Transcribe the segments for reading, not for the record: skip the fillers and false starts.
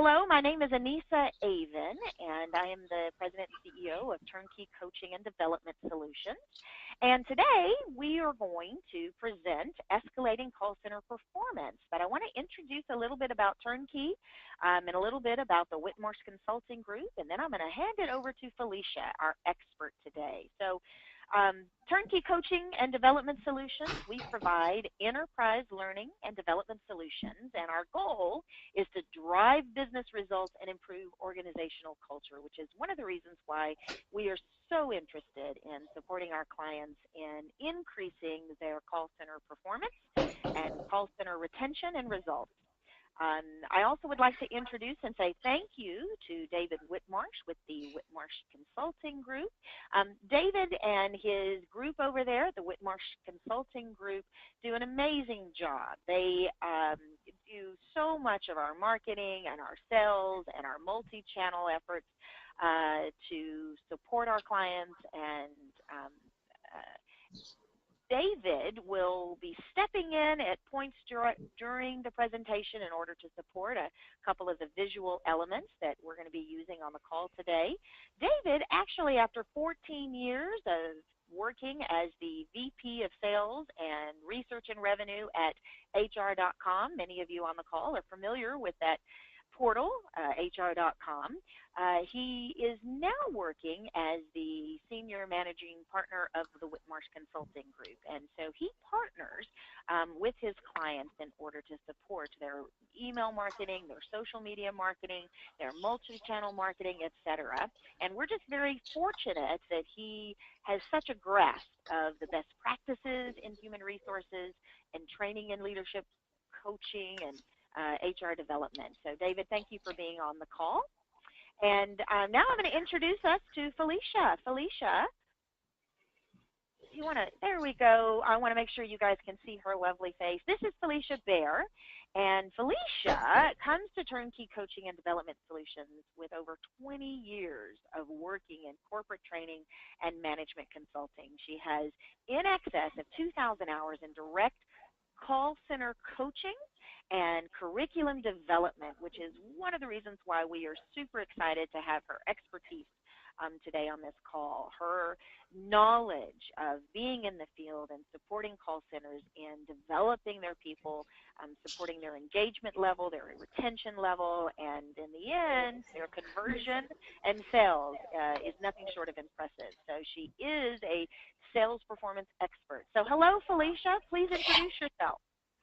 Hello, my name is Anissa Avon, and I am the President and CEO of Turnkey Coaching and Development Solutions. And today we are going to present Escalating Call Center Performance. But I want to introduce a little bit about Turnkey and a little bit about the Whitmarsh Consulting Group, and then I'm going to hand it over to Phylecia, our expert today. So, Turnkey Coaching and Development Solutions, we provide enterprise learning and development solutions, and our goal is to drive business results and improve organizational culture, which is one of the reasons why we are so interested in supporting our clients in increasing their call center performance and call center retention and results. I also would like to introduce and say thank you to David Whitmarsh with the Whitmarsh Consulting Group. David and his group over there, the Whitmarsh Consulting Group, do an amazing job. They do so much of our marketing and our sales and our multi-channel efforts to support our clients, and David will be stepping in at points during the presentation in order to support a couple of the visual elements that we're going to be using on the call today. David, actually, after 14 years of working as the VP of Sales and Research and Revenue at HR.com, many of you on the call are familiar with that portal, HR.com. He is now working as the Senior Managing Partner of the Whitmarsh Consulting Group, and so he partners with his clients in order to support their email marketing, their social media marketing, their multi-channel marketing, etc. And we're just very fortunate that he has such a grasp of the best practices in human resources and training and leadership coaching and HR development. So, David, thank you for being on the call. And now I'm going to introduce us to Phylecia. Phylecia, you want to, there we go. I want to make sure you guys can see her lovely face. This is Phylecia Bare, and Phylecia comes to Turnkey Coaching and Development Solutions with over 20 years of working in corporate training and management consulting. She has in excess of 2,000 hours in direct call center coaching and curriculum development, which is one of the reasons why we are super excited to have her expertise today on this call. Her knowledge of being in the field and supporting call centers in developing their people, supporting their engagement level, their retention level, and in the end, their conversion and sales is nothing short of impressive. So she is a sales performance expert. So hello, Phylecia. Please introduce yourself.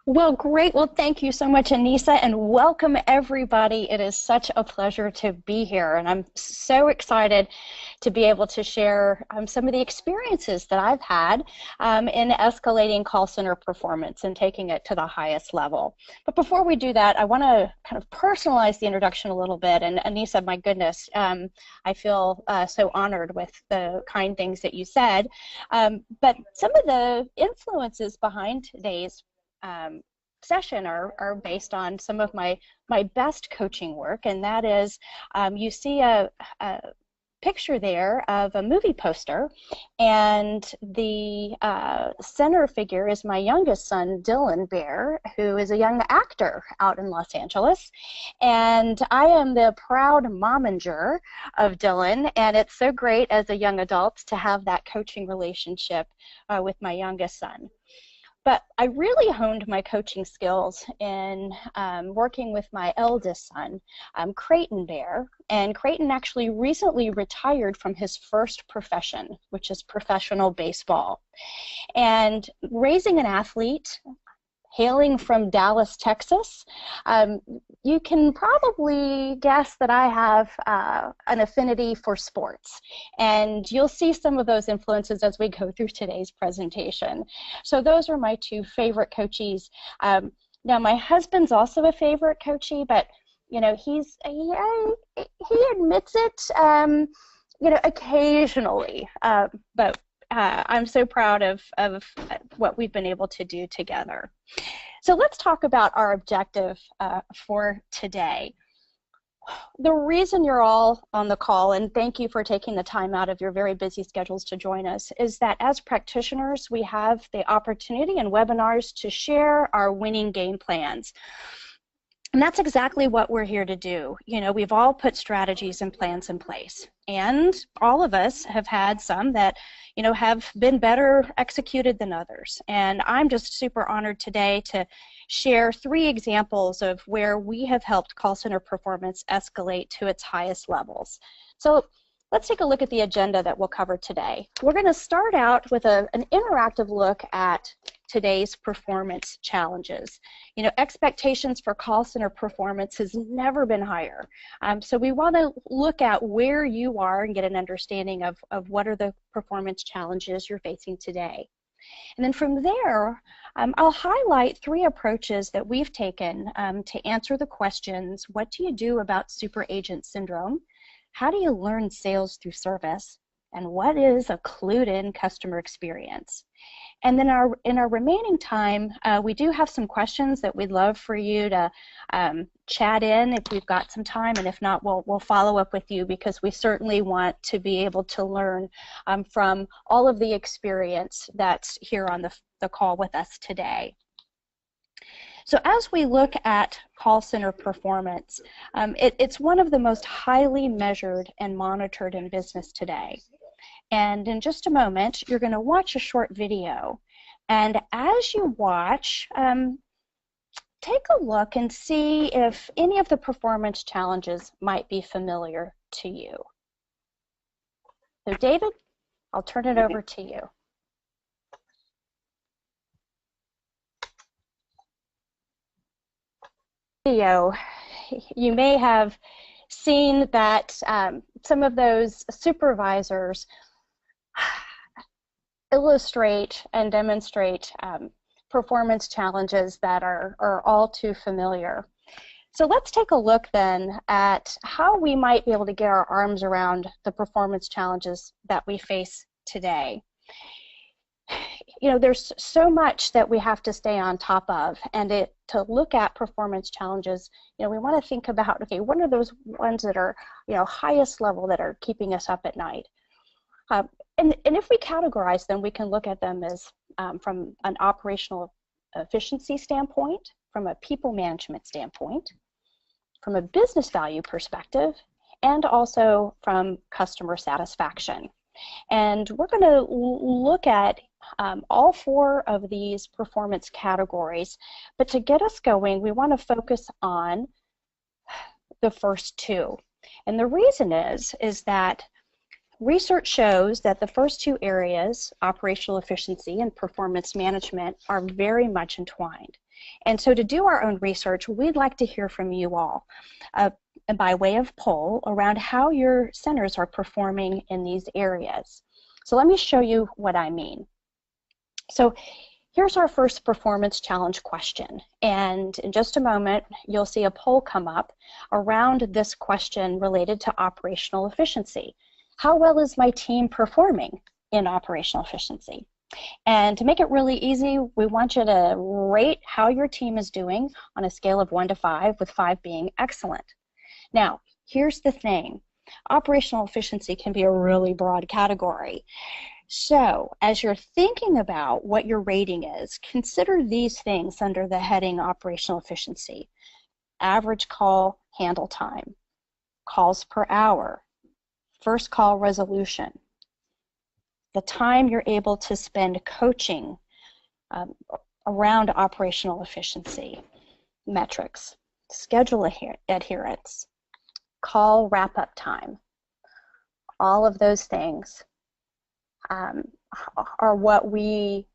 Well, great. Well, thank you so much, Anissa, and welcome everybody. It is such a pleasure to be here, and I'm so excited to be able to share some of the experiences that I've had in escalating call center performance and taking it to the highest level. But before we do that, I want to kind of personalize the introduction a little bit. And Anissa, my goodness, I feel so honored with the kind things that you said. But some of the influences behind today's session are based on some of my best coaching work, and that is you see a picture there of a movie poster, and the center figure is my youngest son, Dylan Bare, who is a young actor out in Los Angeles, and I am the proud momager of Dylan, and it's so great as a young adult to have that coaching relationship with my youngest son. But I really honed my coaching skills in working with my eldest son, Creighton Bare. And Creighton actually recently retired from his first profession, which is professional baseball. And raising an athlete, hailing from Dallas, Texas, you can probably guess that I have an affinity for sports. And you'll see some of those influences as we go through today's presentation. So those are my two favorite coaches. Now, my husband's also a favorite coachee, but you know, he admits it, you know, occasionally. But I'm so proud of what we've been able to do together. So let's talk about our objective for today. The reason you're all on the call, and thank you for taking the time out of your very busy schedules to join us, is that as practitioners, we have the opportunity in webinars to share our winning game plans. And that's exactly what we're here to do. You know, we've all put strategies and plans in place, and all of us have had some that, you know, have been better executed than others. And I'm just super honored today to share 3 examples of where we have helped call center performance escalate to its highest levels. So let's take a look at the agenda that we'll cover today. We're going to start out with an interactive look at today's performance challenges. You know, expectations for call center performance has never been higher. So we want to look at where you are and get an understanding of what are the performance challenges you're facing today. And then from there, I'll highlight 3 approaches that we've taken to answer the questions: what do you do about super agent syndrome? How do you learn sales through service? And what is a clued-in customer experience? And then in our remaining time, we do have some questions that we'd love for you to chat in if we've got some time, and if not, we'll follow up with you, because we certainly want to be able to learn from all of the experience that's here on the call with us today. So as we look at call center performance, it's one of the most highly measured and monitored in business today. And in just a moment, you're going to watch a short video. And as you watch, take a look and see if any of the performance challenges might be familiar to you. So David, I'll turn it over to you. Video, you may have seen that some of those supervisors illustrate and demonstrate performance challenges that are all too familiar. So let's take a look then at how we might be able to get our arms around the performance challenges that we face today. You know, there's so much that we have to stay on top of, and to look at performance challenges, you know, we want to think about, okay, what are those ones that are, you know, highest level that are keeping us up at night? And if we categorize them, we can look at them as from an operational efficiency standpoint, from a people management standpoint, from a business value perspective, and also from customer satisfaction. And we're going to look at all 4 of these performance categories, but to get us going, we want to focus on the first 2. And the reason is that research shows that the first 2 areas, operational efficiency and performance management, are very much entwined. And so to do our own research, we'd like to hear from you all by way of poll around how your centers are performing in these areas. So let me show you what I mean. So here's our first performance challenge question. And in just a moment, you'll see a poll come up around this question related to operational efficiency. How well is my team performing in operational efficiency? And to make it really easy, we want you to rate how your team is doing on a scale of 1 to 5, with 5 being excellent. Now, here's the thing. Operational efficiency can be a really broad category. So, as you're thinking about what your rating is, consider these things under the heading operational efficiency: average call handle time, calls per hour, first call resolution, the time you're able to spend coaching around operational efficiency metrics, schedule adherence, call wrap-up time. All of those things are what we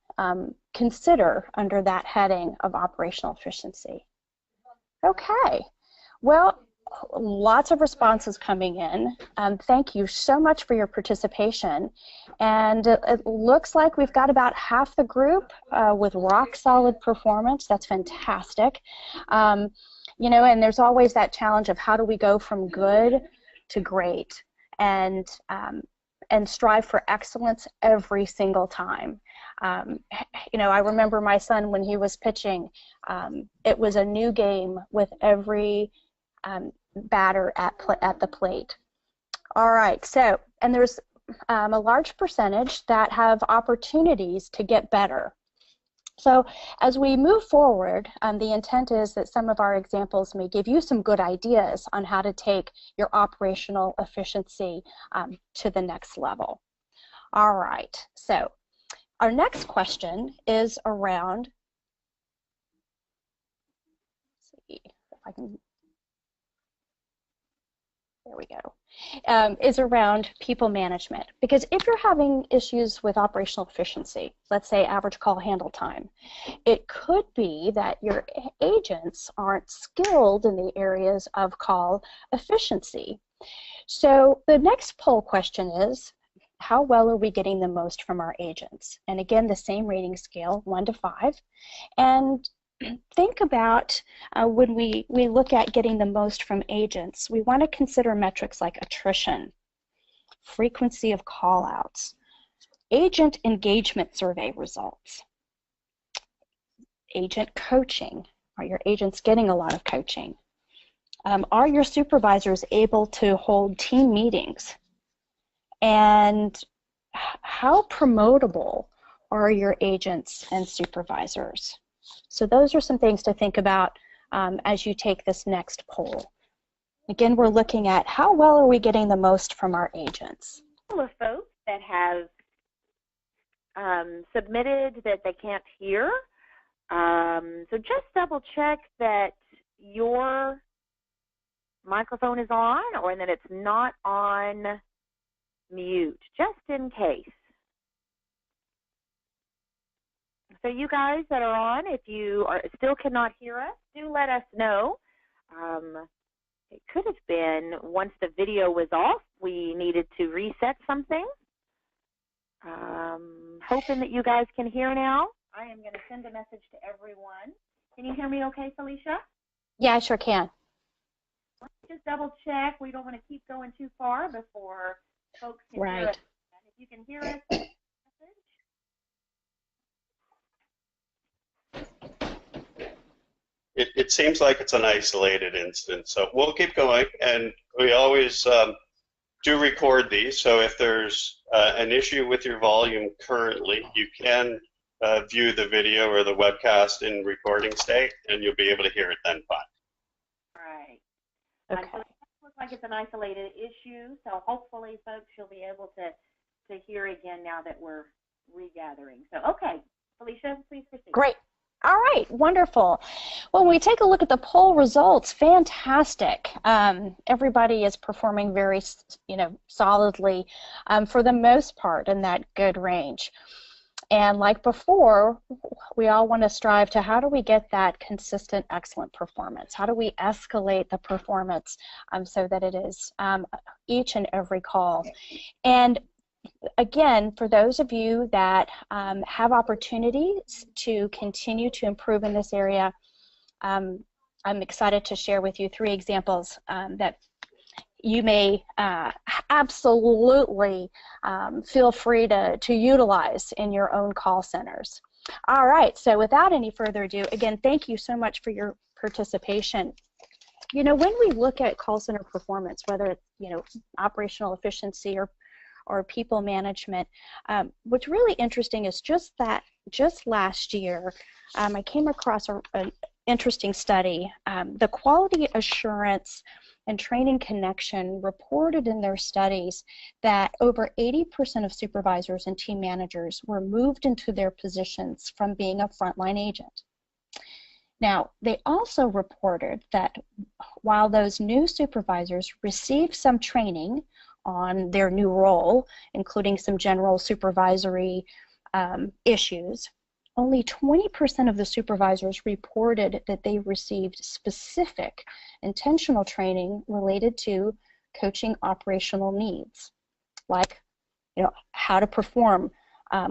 consider under that heading of operational efficiency. Okay, well, lots of responses coming in. Thank you so much for your participation. And it looks like we've got about half the group with rock solid performance. That's fantastic. You know, and there's always that challenge of how do we go from good to great, and strive for excellence every single time. You know, I remember my son when he was pitching, it was a new game with every batter at the plate. All right, so, and there's a large percentage that have opportunities to get better. So as we move forward, the intent is that some of our examples may give you some good ideas on how to take your operational efficiency to the next level. All right, so our next question is around, let's see if I can, there we go, is around people management. Because if you're having issues with operational efficiency, let's say average call handle time, it could be that your agents aren't skilled in the areas of call efficiency. So the next poll question is, how well are we getting the most from our agents? And again, the same rating scale, 1 to 5. And think about when we look at getting the most from agents, we want to consider metrics like attrition, frequency of call-outs, agent engagement survey results, agent coaching. Are your agents getting a lot of coaching? Are your supervisors able to hold team meetings? And how promotable are your agents and supervisors? So those are some things to think about as you take this next poll. Again, we're looking at how well are we getting the most from our agents. A couple of folks that have submitted that they can't hear. So just double check that your microphone is on or that it's not on mute, just in case. So you guys that are on, if you still cannot hear us, do let us know. It could have been once the video was off, we needed to reset something. Hoping that you guys can hear now. I am going to send a message to everyone. Can you hear me okay, Phylecia? Yeah, I sure can. Let's just double check. We don't want to keep going too far before folks can hear us. And if you can hear us, it seems like it's an isolated instance, so we'll keep going, and we always do record these, so if there's an issue with your volume currently, you can view the video or the webcast in recording state, and you'll be able to hear it then fine. Right. Okay. So it looks like it's an isolated issue, so hopefully folks you'll be able to hear again now that we're regathering. So, okay, Phylecia, please proceed. Great. All right, wonderful. When we take a look at the poll results, fantastic. Everybody is performing very, solidly for the most part in that good range. And like before, we all want to strive to how do we get that consistent, excellent performance? How do we escalate the performance so that it is each and every call? And again, for those of you that have opportunities to continue to improve in this area, I'm excited to share with you 3 examples that you may absolutely feel free to utilize in your own call centers. All right, so without any further ado, again, thank you so much for your participation. When we look at call center performance, whether it's operational efficiency or people management, what's really interesting is just last year, I came across an interesting study. The Quality Assurance and Training Connection reported in their studies that over 80% of supervisors and team managers were moved into their positions from being a frontline agent. Now, they also reported that while those new supervisors received some training on their new role, including some general supervisory issues, only 20% of the supervisors reported that they received specific intentional training related to coaching operational needs, like how to perform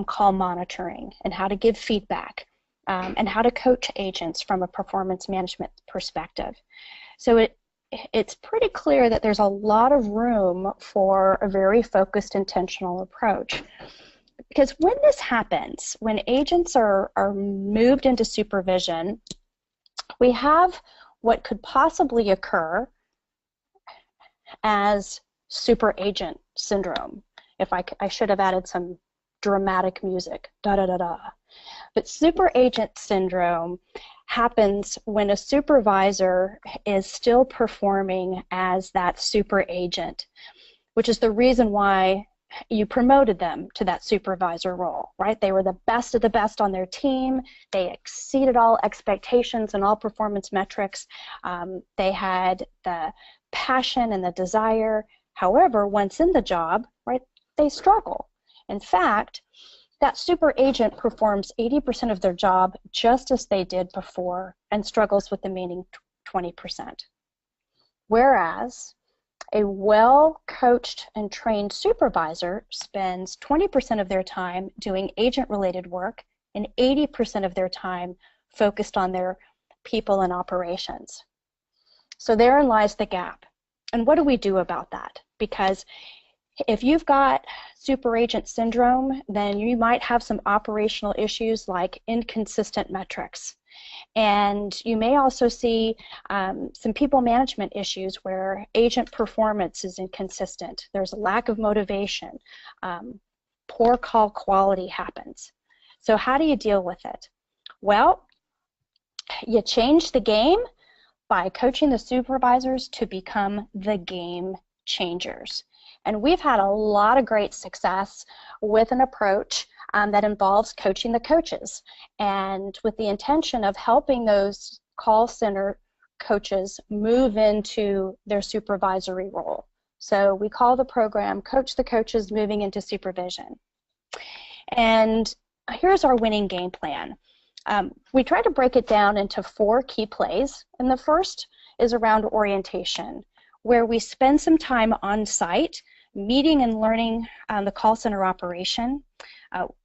call monitoring and how to give feedback and how to coach agents from a performance management perspective. So it's pretty clear that there's a lot of room for a very focused, intentional approach. Because when this happens, when agents are moved into supervision, we have what could possibly occur as super agent syndrome. I should have added some dramatic music, da-da-da-da. But super agent syndrome happens when a supervisor is still performing as that super agent, which is the reason why you promoted them to that supervisor role, right? They were the best of the best on their team. They exceeded all expectations and all performance metrics. They had the passion and the desire. However, once in the job, right, they struggle. In fact, that super agent performs 80% of their job just as they did before and struggles with the remaining 20%. Whereas a well-coached and trained supervisor spends 20% of their time doing agent-related work and 80% of their time focused on their people and operations. So therein lies the gap. And what do we do about that? Because if you've got super agent syndrome, then you might have some operational issues like inconsistent metrics. And you may also see some people management issues where agent performance is inconsistent. There's a lack of motivation. Poor call quality happens. So how do you deal with it? Well, you change the game by coaching the supervisors to become the game changers. And we've had a lot of great success with an approach that involves coaching the coaches, and with the intention of helping those call center coaches move into their supervisory role. So we call the program Coach the Coaches Moving into Supervision. And here's our winning game plan. We try to break it down into 4 key plays, and the first is around orientation, where we spend some time on site meeting and learning the call center operation.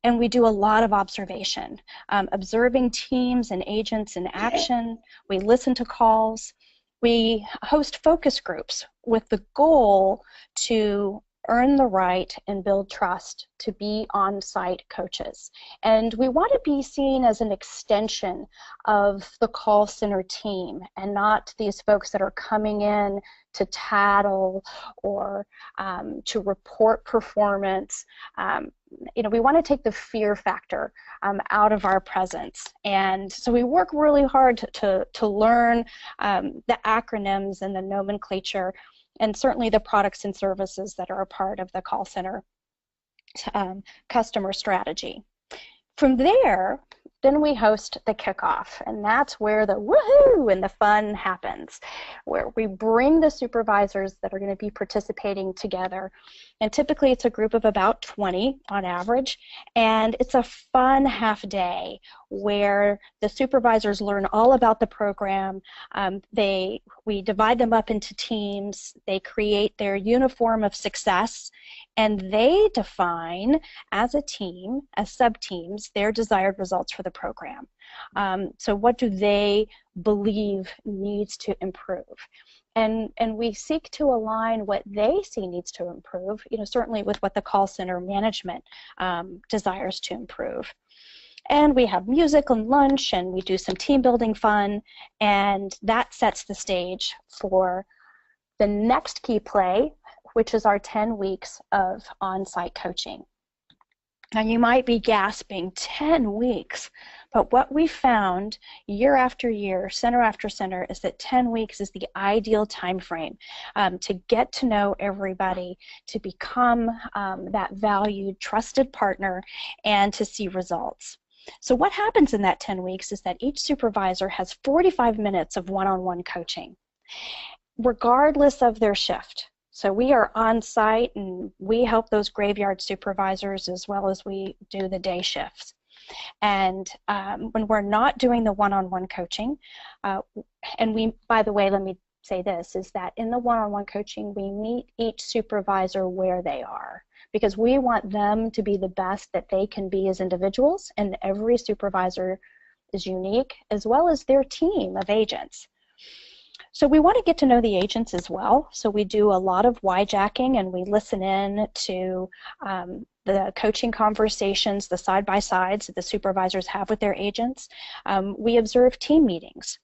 And we do a lot of observation, observing teams and agents in action. We listen to calls. We host focus groups with the goal to earn the right and build trust to be on-site coaches. And we want to be seen as an extension of the call center team and not these folks that are coming in to tattle or to report performance. You know, we want to take the fear factor out of our presence. And so we work really hard to learn the acronyms and the nomenclature, and certainly the products and services that are a part of the call center customer strategy. From there, then we host the kickoff, and that's where the woohoo and the fun happens, where we bring the supervisors that are going to be participating together. And typically it's a group of about 20 on average, and it's a fun half day where the supervisors learn all about the program. We divide them up into teams. They create their uniform of success, and they define as a team, as sub-teams, their desired results for the program. So what do they believe needs to improve? And we seek to align what they see needs to improve, you know, certainly with what the call center management desires to improve. And we have music and lunch, and we do some team building fun, and that sets the stage for the next key play, which is our 10 weeks of on-site coaching. Now you might be gasping, 10 weeks, but what we found year after year, center after center, is that 10 weeks is the ideal time frame to get to know everybody, to become that valued, trusted partner, and to see results. So what happens in that 10 weeks is that each supervisor has 45 minutes of one-on-one coaching, regardless of their shift. So we are on site, and we help those graveyard supervisors as well as we do the day shifts. And when we're not doing the one-on-one coaching, and we, by the way, let me say this, is that in the one-on-one coaching, we meet each supervisor where they are, because we want them to be the best that they can be as individuals, and every supervisor is unique, as well as their team of agents. So we want to get to know the agents as well. So we do a lot of Y-jacking, and we listen in to the coaching conversations, the side-by-sides that the supervisors have with their agents. We observe team meetings.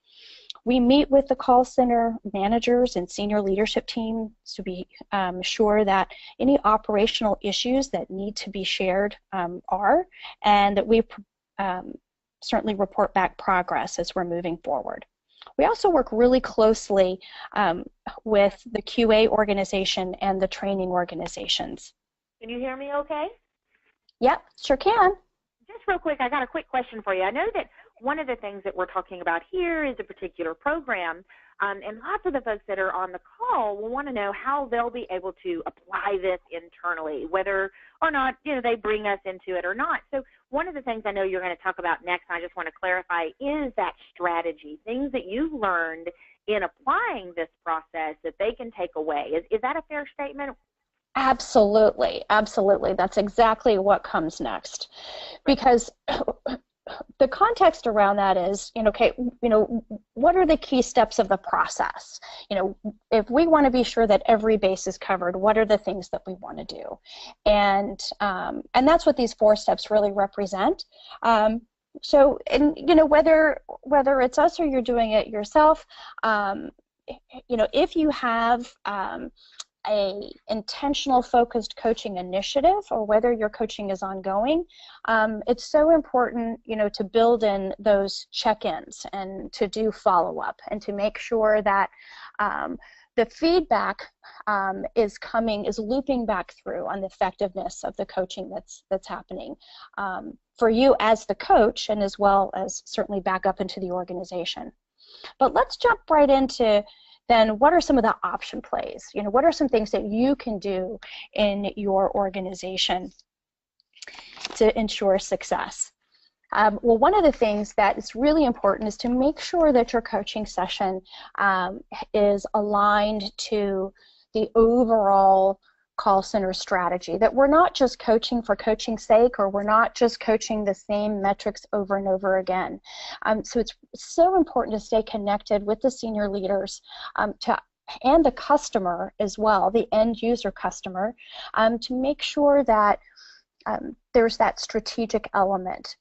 We meet with the call center managers and senior leadership team to be sure that any operational issues that need to be shared are, and that we certainly report back progress as we're moving forward. We also work really closely with the QA organization and the training organizations. Can you hear me okay? Yep, sure can. Just real quick, I got a quick question for you. I know that one of the things that we're talking about here is a particular program, and lots of the folks that are on the call will want to know how they'll be able to apply this internally, whether or not they bring us into it or not. So one of the things I know you're going to talk about next, and I just want to clarify, is that strategy, things that you've learned in applying this process that they can take away. Is that a fair statement? Absolutely, absolutely. That's exactly what comes next, because the context around that is, okay, what are the key steps of the process? If we want to be sure that every base is covered, what are the things that we want to do? And that's what these 4 steps really represent. So, whether it's us or you're doing it yourself, if you have a intentional focused coaching initiative, or whether your coaching is ongoing, it's so important to build in those check-ins and to do follow-up and to make sure that the feedback is looping back through on the effectiveness of the coaching that's happening for you as the coach, and as well as certainly back up into the organization. But let's jump right into then what are some of the option plays? What are some things that you can do in your organization to ensure success? Well, one of the things that is really important is to make sure that your coaching session is aligned to the overall call center strategy, that we're not just coaching for coaching's sake, or we're not just coaching the same metrics over and over again. So it's so important to stay connected with the senior leaders and the customer as well, the end user customer, to make sure that there's that strategic element,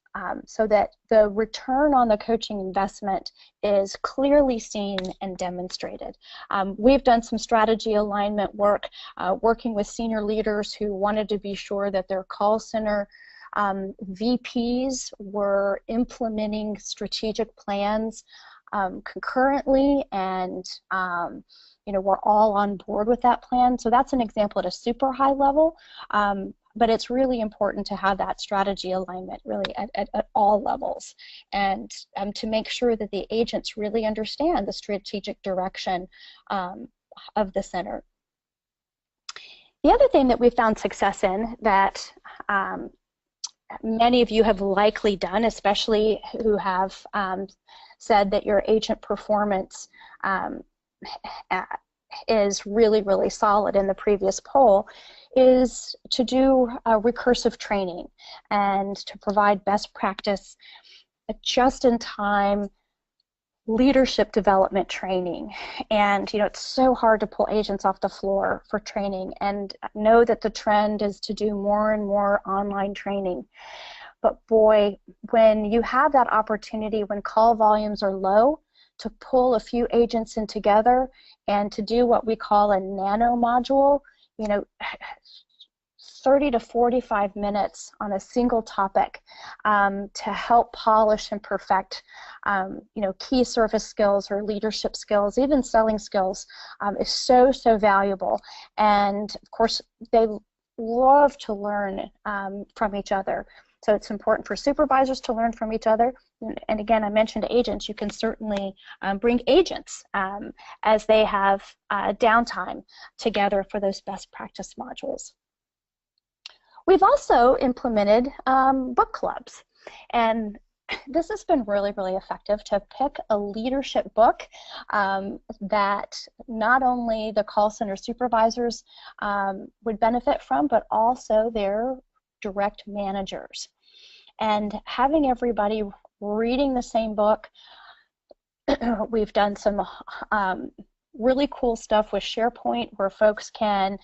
so that the return on the coaching investment is clearly seen and demonstrated. We've done some strategy alignment work, working with senior leaders who wanted to be sure that their call center VPs were implementing strategic plans concurrently, and we're all on board with that plan. So that's an example at a super high level. But it's really important to have that strategy alignment really at all levels, and to make sure that the agents really understand the strategic direction of the center. The other thing that we've found success in that many of you have likely done, especially who have said that your agent performance is really, really solid in the previous poll, is to do recursive training and to provide best practice just-in-time leadership development training. And it's so hard to pull agents off the floor for training, and know that the trend is to do more and more online training. But boy, when you have that opportunity, when call volumes are low, to pull a few agents in together and to do what we call a nano module, 30 to 45 minutes on a single topic to help polish and perfect key service skills or leadership skills, even selling skills, is so, so valuable. And of course, they love to learn from each other. So it's important for supervisors to learn from each other. And again, I mentioned agents. You can certainly bring agents as they have downtime together for those best practice modules. We've also implemented book clubs. And this has been really, really effective to pick a leadership book that not only the call center supervisors would benefit from, but also their direct managers. And having everybody reading the same book, we've done some really cool stuff with SharePoint where folks can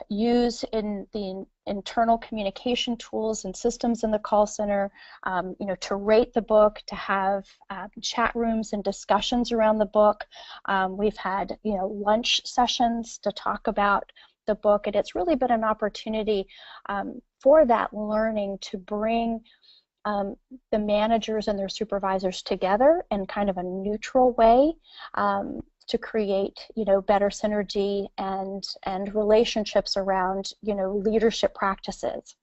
use in the internal communication tools and systems in the call center, to rate the book, to have chat rooms and discussions around the book. We've had, lunch sessions to talk about the book, and it's really been an opportunity for that learning to bring the managers and their supervisors together in kind of a neutral way, to create, better synergy and relationships around, leadership practices.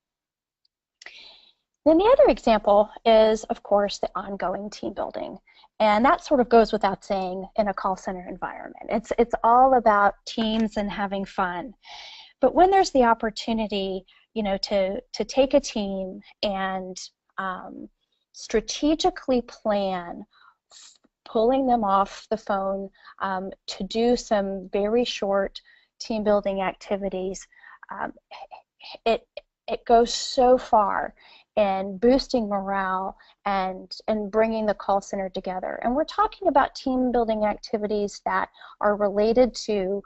Then the other example is, of course, the ongoing team building. And that sort of goes without saying in a call center environment. It's all about teams and having fun. But when there's the opportunity, to take a team and strategically plan pulling them off the phone to do some very short team building activities, it goes so far in boosting morale and bringing the call center together. And we're talking about team building activities that are related to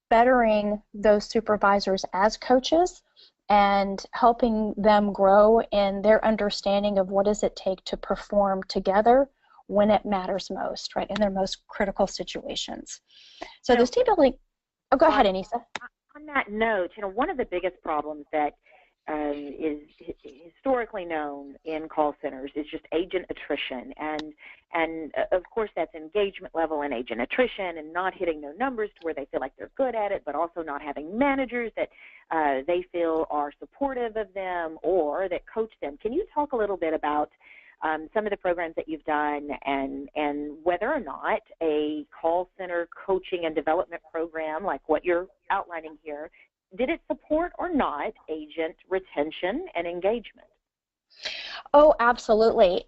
bettering those supervisors as coaches and helping them grow in their understanding of what does it take to perform together when it matters most, right, in their most critical situations. So those team building, go ahead, Anissa. On that note, one of the biggest problems that is historically known in call centers is just agent attrition, and of course that's engagement level and agent attrition, and not hitting their numbers to where they feel like they're good at it, but also not having managers that they feel are supportive of them or that coach them. Can you talk a little bit about some of the programs that you've done and whether or not a call center coaching and development program like what you're outlining here, did it support or not agent retention and engagement? Oh, absolutely.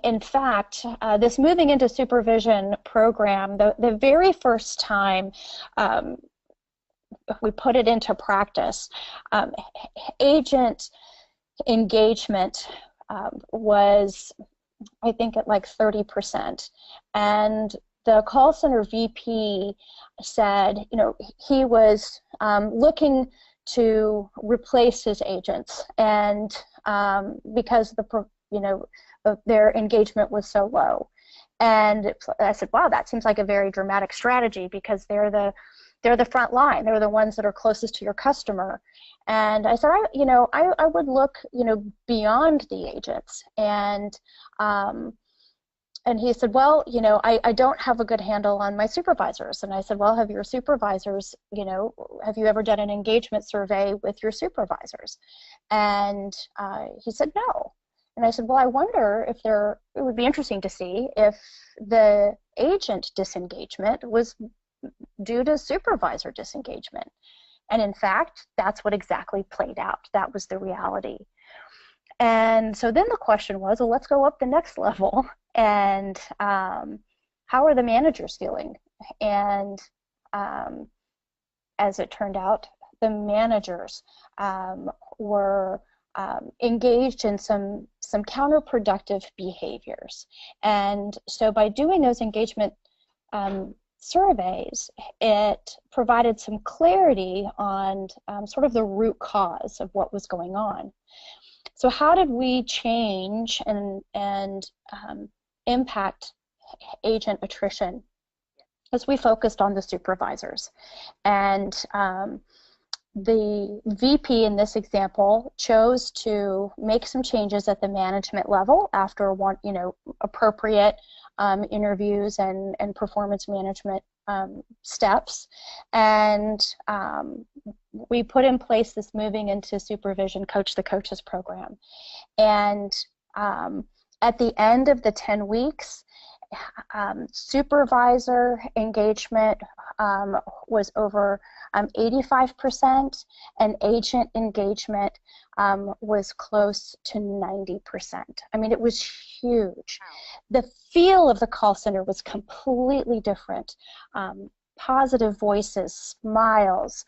In fact, this moving into supervision program, the very first time we put it into practice, agent engagement was, I think, at like 30%. And the call center VP said, he was looking to replace his agents, and because their engagement was so low. And I said, wow, that seems like a very dramatic strategy, because they're the front line. They're the ones that are closest to your customer. And I said, I would look, beyond the agents. And he said, well, I don't have a good handle on my supervisors. And I said, well, have your supervisors, have you ever done an engagement survey with your supervisors? And he said, no. And I said, well, I wonder if it would be interesting to see if the agent disengagement was due to supervisor disengagement. And in fact, that's what exactly played out. That was the reality. And so then the question was, well, let's go up the next level. And how are the managers feeling? And as it turned out, the managers were engaged in some counterproductive behaviors. And so by doing those engagement surveys, it provided some clarity on sort of the root cause of what was going on. So how did we change and impact agent attrition? As we focused on the supervisors. And the VP in this example chose to make some changes at the management level after appropriate interviews and performance management steps, and we put in place this moving into supervision coach the coaches program. And at the end of the 10 weeks, supervisor engagement was over 85%, and agent engagement was close to 90%. I mean, it was huge. The feel of the call center was completely different. Positive voices, smiles.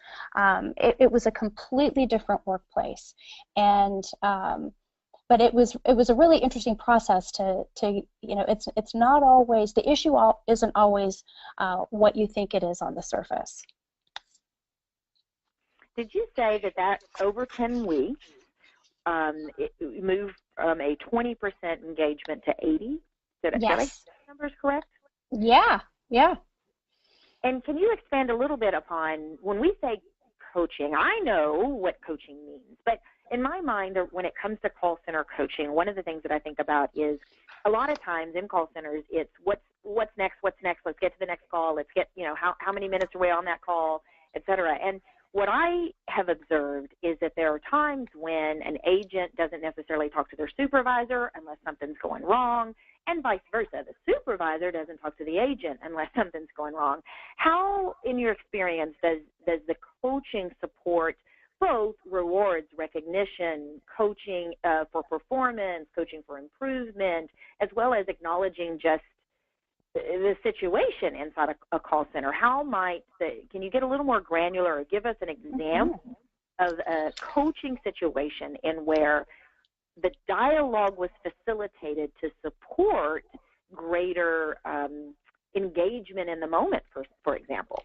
It was a completely different workplace, and but it was a really interesting process to it's not always, the issue isn't always what you think it is on the surface. did you say that over 10 weeks, it moved from a 20% engagement to 80? Did I get Yes. the numbers correct? Yeah. Yeah. And can you expand a little bit upon, when we say coaching, I know what coaching means, but in my mind, when it comes to call center coaching, one of the things that I think about is a lot of times in call centers, it's what's next, let's get to the next call, let's get, how many minutes are we on that call, et cetera. And what I have observed is that there are times when an agent doesn't necessarily talk to their supervisor unless something's going wrong, and vice versa. The supervisor doesn't talk to the agent unless something's going wrong. How, in your experience, does the coaching support both rewards, recognition, coaching for performance, coaching for improvement, as well as acknowledging just the situation inside a call center? How might can you get a little more granular or give us an example of a coaching situation in where the dialogue was facilitated to support greater engagement in the moment, for example?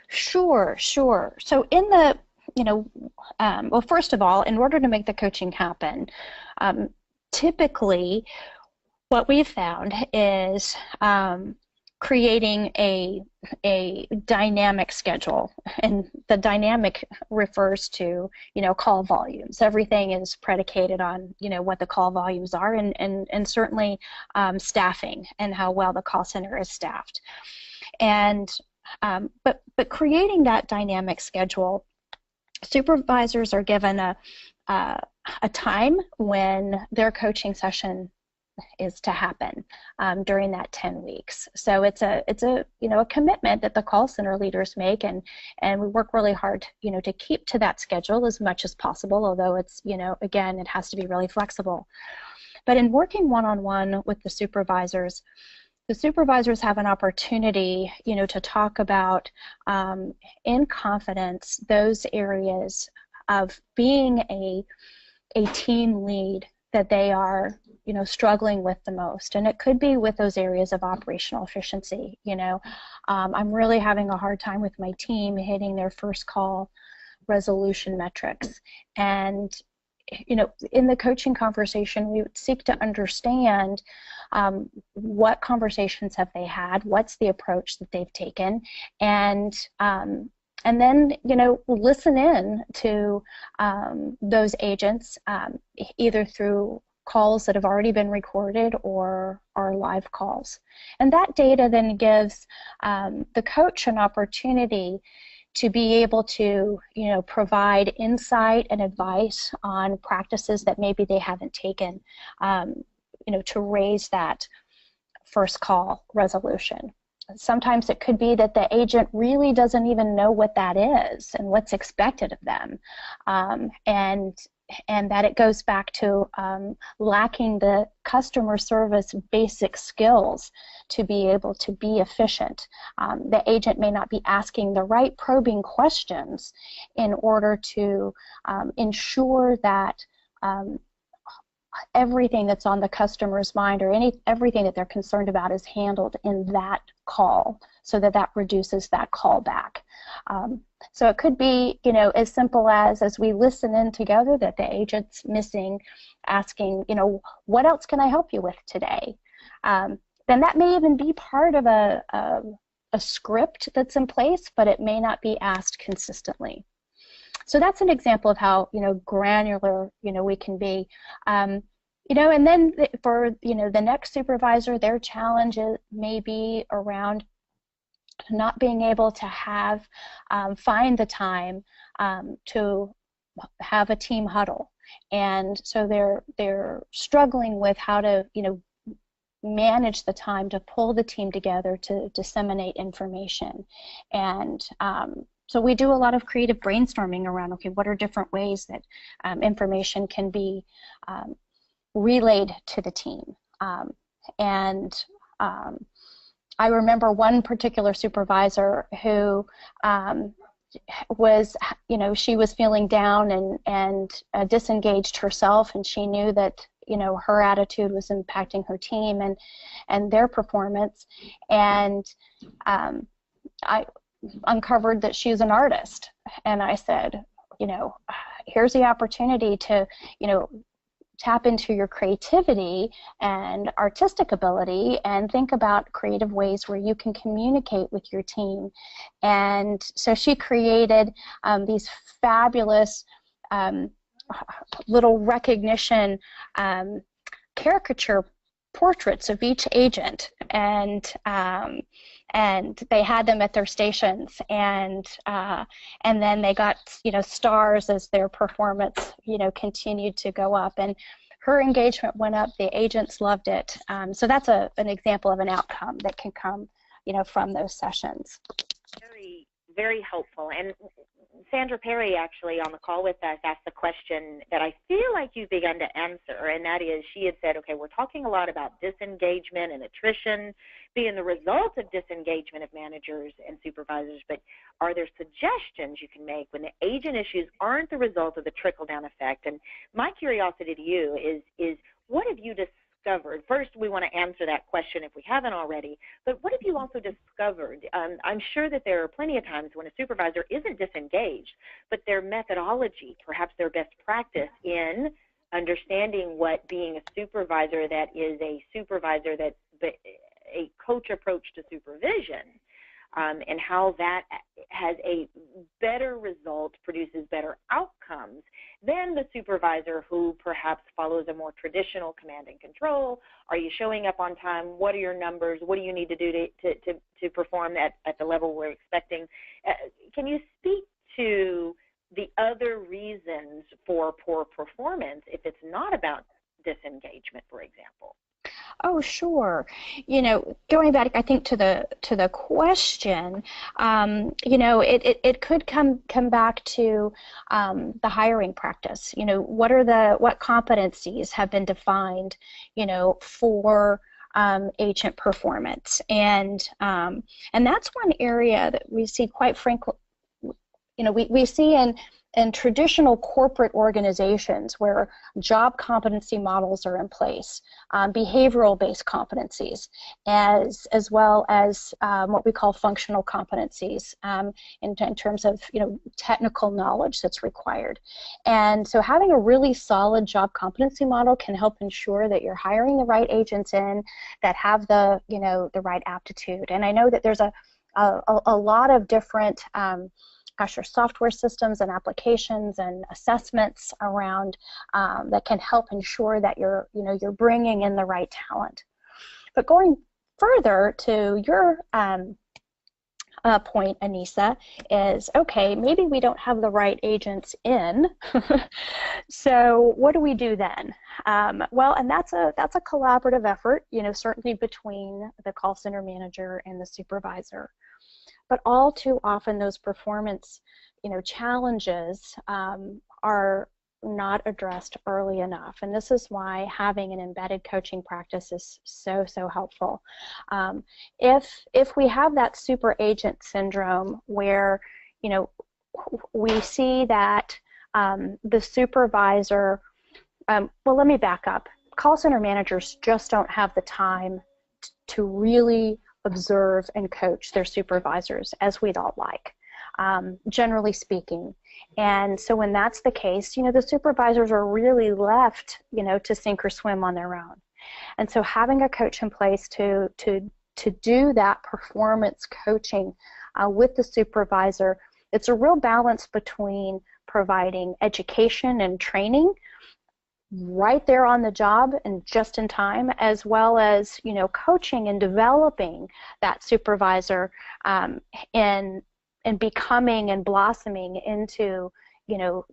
Sure. So in the, well, first of all, in order to make the coaching happen, typically what we've found is creating a dynamic schedule, and the dynamic refers to call volumes. Everything is predicated on what the call volumes are, and certainly staffing and how well the call center is staffed. And but creating that dynamic schedule, supervisors are given a time when their coaching session is to happen during that 10 weeks. So it's a commitment that the call center leaders make, and we work really hard to keep to that schedule as much as possible, although it's again, it has to be really flexible. But in working one-on-one with the supervisors have an opportunity to talk about in confidence those areas of being a team lead that they are struggling with the most. And it could be with those areas of operational efficiency. I'm really having a hard time with my team hitting their first call resolution metrics. And in the coaching conversation, we would seek to understand what conversations have they had, what's the approach that they've taken, and then listen in to those agents, either through calls that have already been recorded or live calls. And that data then gives the coach an opportunity to be able to provide insight and advice on practices that maybe they haven't taken, to raise that first call resolution. Sometimes it could be that the agent really doesn't even know what that is and what's expected of them, and that it goes back to lacking the customer service basic skills to be able to be efficient. The agent may not be asking the right probing questions in order to ensure that everything that's on the customer's mind or everything that they're concerned about is handled in that call, so that reduces that call back. So it could be, as simple as we listen in together, that the agent's missing, asking, what else can I help you with today? Then that may even be part of a script that's in place, but it may not be asked consistently. So that's an example of how granular we can be. And then for the next supervisor, their challenge may be around not being able to find the time to have a team huddle, and so they're struggling with how to manage the time to pull the team together to disseminate information. And so we do a lot of creative brainstorming around, okay, what are different ways that information can be relayed to the team. I remember one particular supervisor who was, she was feeling down and disengaged herself, and she knew that her attitude was impacting her team and their performance. And I uncovered that she's an artist, and I said, you know, here's the opportunity to, you know, tap into your creativity and artistic ability and think about creative ways where you can communicate with your team. And so she created these fabulous little recognition caricature portraits of each agent, and they had them at their stations, and then they got, you know, stars as their performance, you know, continued to go up, and her engagement went up. The agents loved it. So that's an example of an outcome that can come, you know, from those sessions. Very, very helpful. And Sandra Perry, actually on the call with us, asked the question that I feel like you've begun to answer, and that is, she had said, okay, we're talking a lot about disengagement and attrition being the result of disengagement of managers and supervisors, but are there suggestions you can make when the agent issues aren't the result of the trickle-down effect? And my curiosity to you is what have you discovered? First, we want to answer that question if we haven't already, but what have you also discovered? I'm sure that there are plenty of times when a supervisor isn't disengaged, but their methodology, perhaps their best practice in understanding what being a supervisor that is a supervisor that a coach approach to supervision, and how that has a better result, produces better outcomes than the supervisor who perhaps follows a more traditional command and control. Are you showing up on time? What are your numbers? What do you need to do to perform at the level we're expecting? Can you speak to the other reasons for poor performance if it's not about disengagement, for example? Oh, sure. You know, going back, I think to the question, you know, it could come back to the hiring practice. You know, what competencies have been defined, you know, for agent performance, and that's one area that we see, quite frankly, you know, we see in traditional corporate organizations where job competency models are in place, behavioral-based competencies, as well as what we call functional competencies in terms of, you know, technical knowledge that's required. And so having a really solid job competency model can help ensure that you're hiring the right agents in that have the, you know, the right aptitude. And I know that there's a lot of different there's software systems and applications and assessments around that can help ensure that you're bringing in the right talent. But going further to your point, Anissa, is okay, maybe we don't have the right agents in. So what do we do then? Well, and that's a collaborative effort, you know, certainly between the call center manager and the supervisor. But all too often those performance, you know, challenges are not addressed early enough, and this is why having an embedded coaching practice is so helpful. If we have that super agent syndrome where, you know, we see that the supervisor, well, let me back up. Call center managers just don't have the time to really observe and coach their supervisors as we'd all like, generally speaking. And so when that's the case, you know, the supervisors are really left, you know, to sink or swim on their own. And so having a coach in place to do that performance coaching with the supervisor, it's a real balance between providing education and training right there on the job and just in time, as well as, you know, coaching and developing that supervisor and becoming and blossoming into, you know,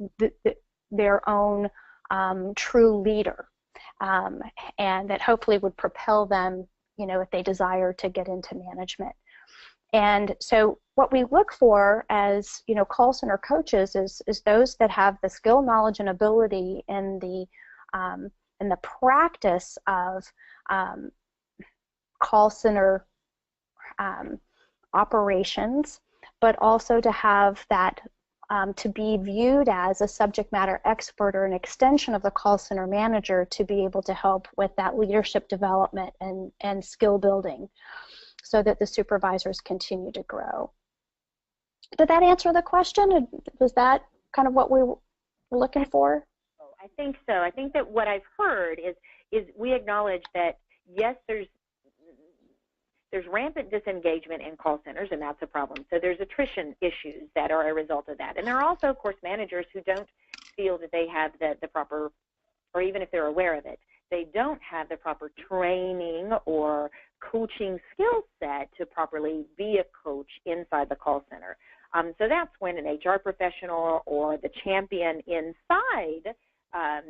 their own true leader, and that hopefully would propel them, you know, if they desire to get into management. And so what we look for as, you know, call center coaches is those that have the skill, knowledge, and ability in the practice of call center operations, but also to have that to be viewed as a subject matter expert or an extension of the call center manager to be able to help with that leadership development and skill building so that the supervisors continue to grow. Did that answer the question? Was that kind of what we were looking for? I think so. I think that what I've heard is we acknowledge that, yes, there's rampant disengagement in call centers, and that's a problem. So there's attrition issues that are a result of that. And there are also, of course, managers who don't feel that they have the proper, or even if they're aware of it, they don't have the proper training or coaching skill set to properly be a coach inside the call center. So that's when an HR professional or the champion inside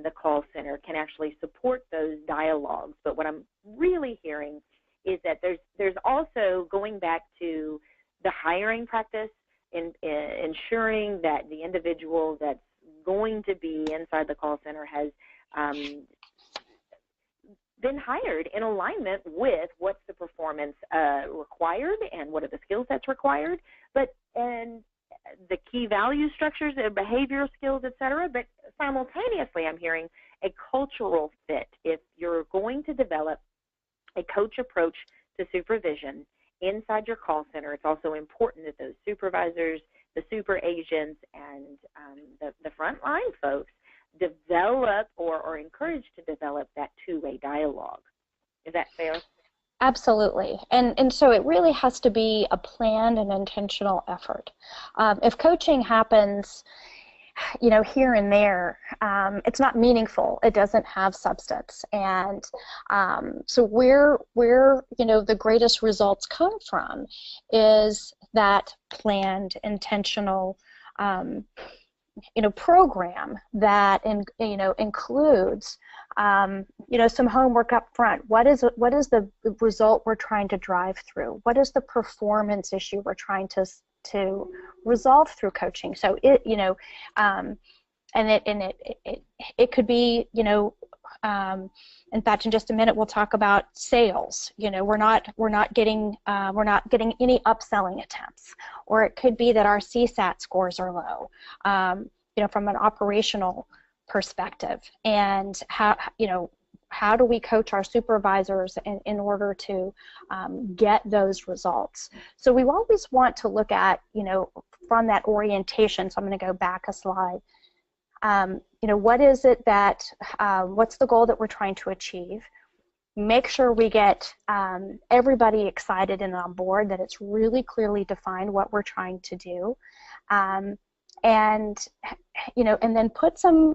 the call center can actually support those dialogues. But what I'm really hearing is that there's also going back to the hiring practice, in ensuring that the individual that's going to be inside the call center has been hired in alignment with what's the performance required and what are the skill sets required, and the key value structures and behavioral skills, et cetera. But simultaneously, I'm hearing a cultural fit. If you're going to develop a coach approach to supervision inside your call center, it's also important that those supervisors, the super agents, and the frontline folks develop or are encouraged to develop that two-way dialogue. Is that fair? Absolutely. And so it really has to be a planned and intentional effort. If coaching happens, you know, here and there, it's not meaningful. It doesn't have substance. And so where you know, the greatest results come from is that planned, intentional, you know, program that includes you know, some homework up front. What is the result we're trying to drive through? What is the performance issue we're trying to resolve through coaching? So it, you know, and it could be, you know, in fact, in just a minute we'll talk about sales. You know, we're not getting any upselling attempts, or it could be that our CSAT scores are low, you know, from an operational perspective. And how do we coach our supervisors in order to get those results? So we always want to look at, you know, from that orientation. So I'm going to go back a slide. You know, what is it that, what's the goal that we're trying to achieve? Make sure we get everybody excited and on board, that it's really clearly defined what we're trying to do. And you know, and then put some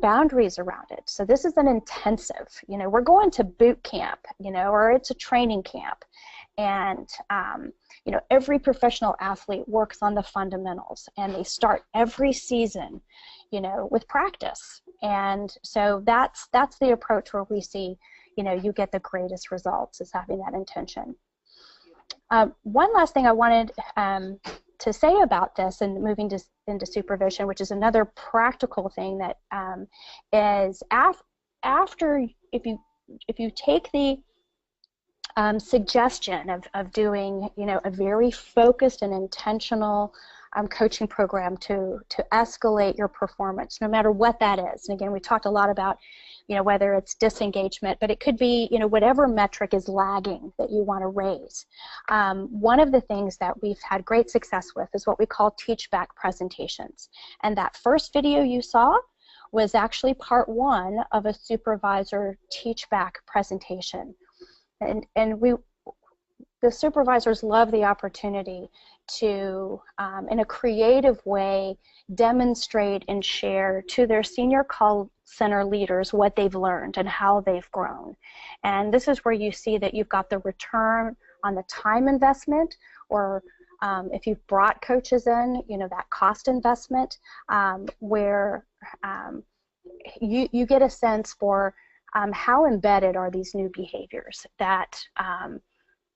boundaries around it. So this is an intensive, you know, we're going to boot camp, you know, or it's a training camp, and you know, every professional athlete works on the fundamentals, and they start every season, you know, with practice. And so that's the approach where we see, you know, you get the greatest results, is having that intention. One last thing I wanted to say about this, and moving into supervision, which is another practical thing that is after, if you take the suggestion of doing, you know, a very focused and intentional coaching program to escalate your performance, no matter what that is. And again, we talked a lot about, you know, whether it's disengagement, but it could be, you know, whatever metric is lagging that you want to raise. One of the things that we've had great success with is what we call teach back presentations. And that first video you saw was actually part one of a supervisor teach back presentation. And the supervisors love the opportunity to, in a creative way, demonstrate and share to their senior call center leaders what they've learned and how they've grown. And this is where you see that you've got the return on the time investment, or if you've brought coaches in, you know, that cost investment, where you get a sense for how embedded are these new behaviors that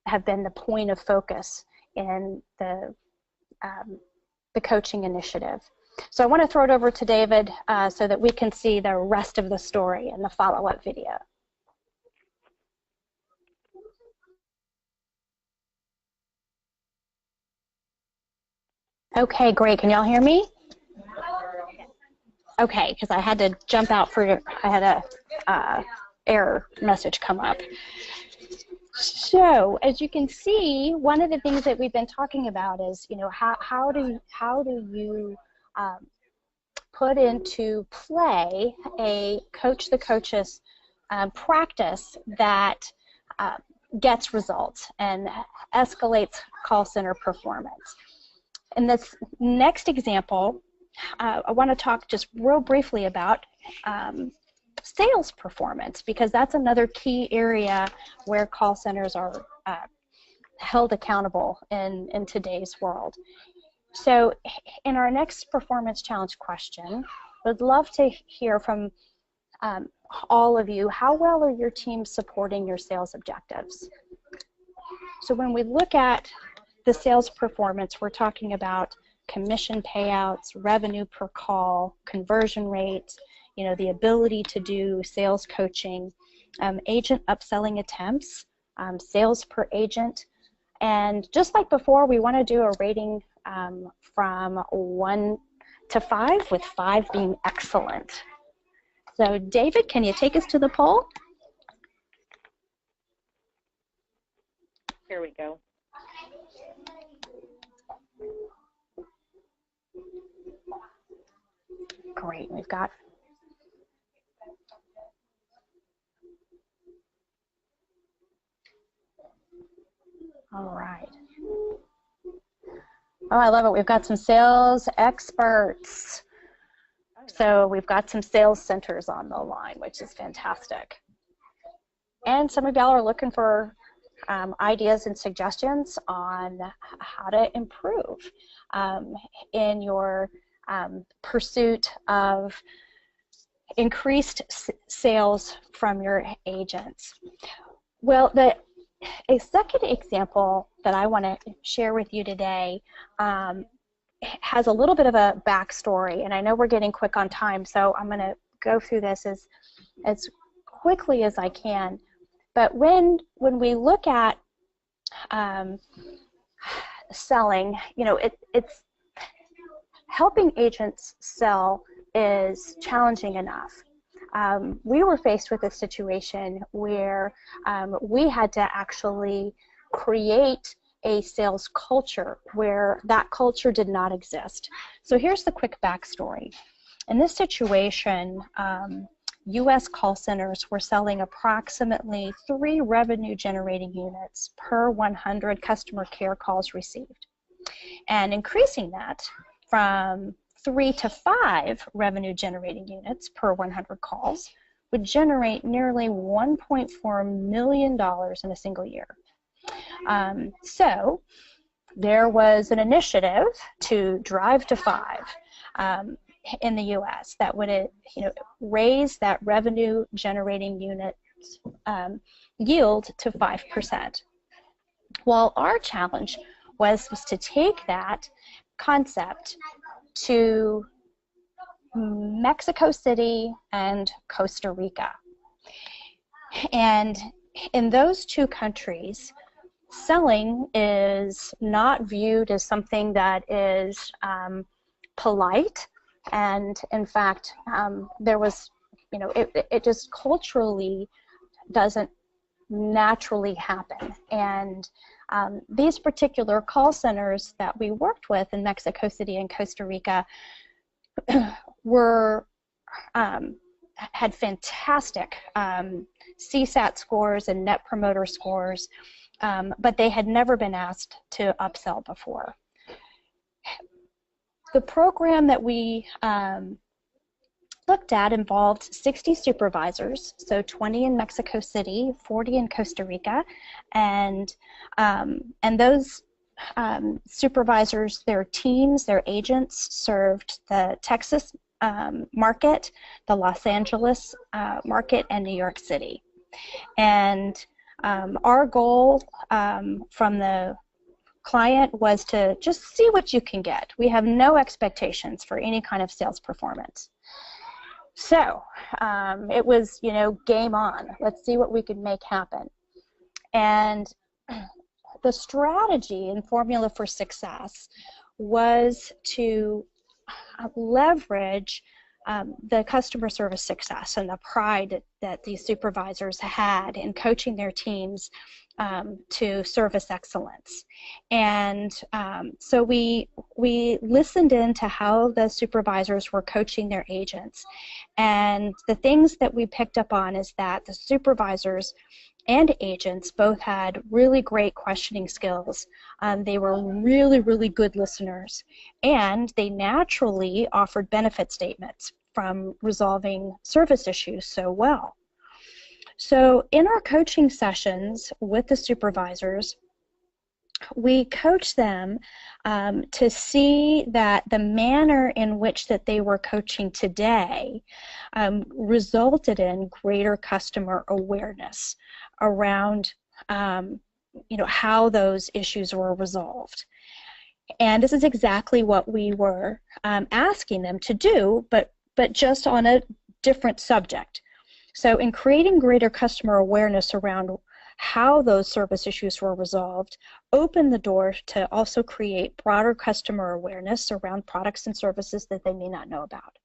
have been the point of focus in the coaching initiative. So I want to throw it over to David so that we can see the rest of the story in the follow-up video. Okay, great. Can y'all hear me? Okay, because I had to jump out for, I had a error message come up. So as you can see, one of the things that we've been talking about is, you know, how do you put into play a coach the coaches practice that gets results and escalates call center performance. In this next example, I want to talk just real briefly about sales performance, because that's another key area where call centers are held accountable in today's world. So in our next performance challenge question, would love to hear from all of you, how well are your teams supporting your sales objectives? So when we look at the sales performance, we're talking about commission payouts, revenue per call, conversion rates, the ability to do sales coaching, agent upselling attempts, sales per agent. And just like before, we want to do a rating from 1 to 5, with 5 being excellent. So David, can you take us to the poll? Here we go. Great, we've got all right. Oh, I love it. We've got some sales experts. So we've got some sales centers on the line, which is fantastic. And some of y'all are looking for ideas and suggestions on how to improve in your pursuit of increased sales from your agents. Well, a second example that I want to share with you today has a little bit of a backstory, and I know we're getting quick on time, so I'm going to go through this as quickly as I can. But when we look at selling, it's helping agents sell is challenging enough. We were faced with a situation where we had to actually create a sales culture where that culture did not exist. So here's the quick backstory. In this situation, U.S. call centers were selling approximately 3 revenue-generating units per 100 customer care calls received, and increasing that from 3 to 5 revenue-generating units per 100 calls would generate nearly $1.4 million in a single year. So there was an initiative to drive to 5 in the U.S. that would raise that revenue-generating unit yield to 5%. Well, our challenge was to take that concept to Mexico City and Costa Rica. And in those 2 countries, selling is not viewed as something that is polite, and in fact, there was, it just culturally doesn't naturally happen. And these particular call centers that we worked with in Mexico City and Costa Rica had fantastic CSAT scores and Net Promoter scores, but they had never been asked to upsell before. The program that we looked at involved 60 supervisors, so 20 in Mexico City, 40 in Costa Rica, and those supervisors, their teams, their agents served the Texas market, the Los Angeles market, and New York City. And our goal from the client was to just see what you can get. We have no expectations for any kind of sales performance. So it was, game on. Let's see what we could make happen. And the strategy and formula for success was to leverage the customer service success and the pride that these supervisors had in coaching their teams to service excellence. And so we listened in to how the supervisors were coaching their agents. And the things that we picked up on is that the supervisors and agents both had really great questioning skills. They were really, really good listeners. And they naturally offered benefit statements from resolving service issues so well. So in our coaching sessions with the supervisors, we coach them to see that the manner in which that they were coaching today resulted in greater customer awareness around how those issues were resolved. And this is exactly what we were asking them to do, but just on a different subject. So in creating greater customer awareness around how those service issues were resolved, opened the door to also create broader customer awareness around products and services that they may not know about.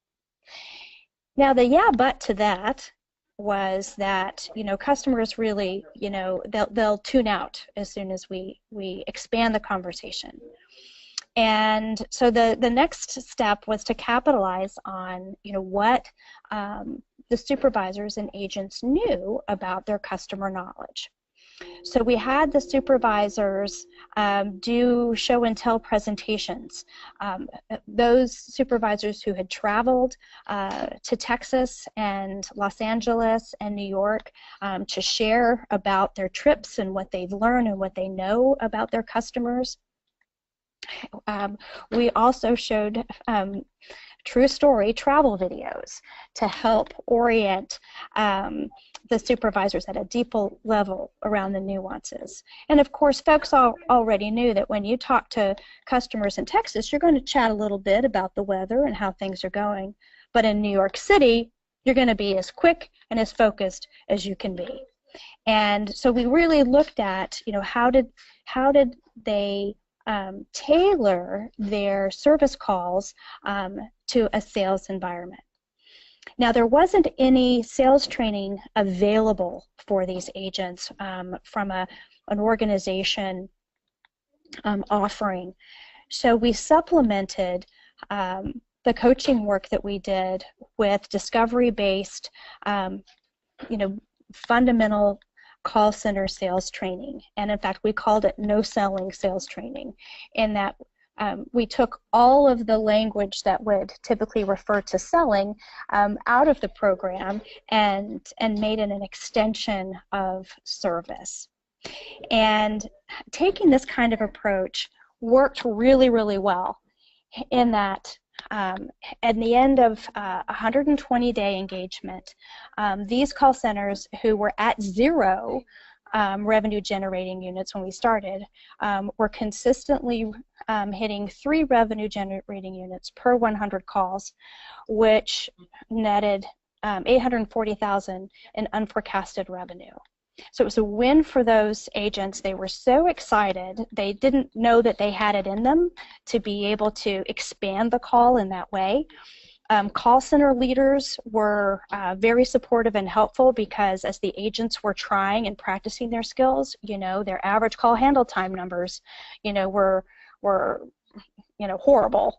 Now the yeah but to that was that customers really they'll tune out as soon as we expand the conversation. And so the next step was to capitalize on what the supervisors and agents knew about their customer knowledge. So we had the supervisors do show and tell presentations. Those supervisors who had traveled to Texas and Los Angeles and New York to share about their trips and what they've learned and what they know about their customers. We also showed true story travel videos to help orient the supervisors at a deeper level around the nuances. And of course, folks already knew that when you talk to customers in Texas, you're going to chat a little bit about the weather and how things are going. But in New York City, you're going to be as quick and as focused as you can be. And so we really looked at, how did they tailor their service calls to a sales environment. Now, there wasn't any sales training available for these agents from an organization offering. So we supplemented the coaching work that we did with discovery-based, fundamental call center sales training. And in fact, we called it no selling sales training, in that we took all of the language that would typically refer to selling out of the program and made it an extension of service. And taking this kind of approach worked really, really well, in that at the end of a 120-day engagement, these call centers who were at 0 revenue generating units when we started were consistently hitting 3 revenue generating units per 100 calls, which netted $840,000 in unforecasted revenue. So it was a win for those agents. They were so excited. They didn't know that they had it in them to be able to expand the call in that way. Call center leaders were very supportive and helpful, because as the agents were trying and practicing their skills, their average call handle time numbers, were horrible.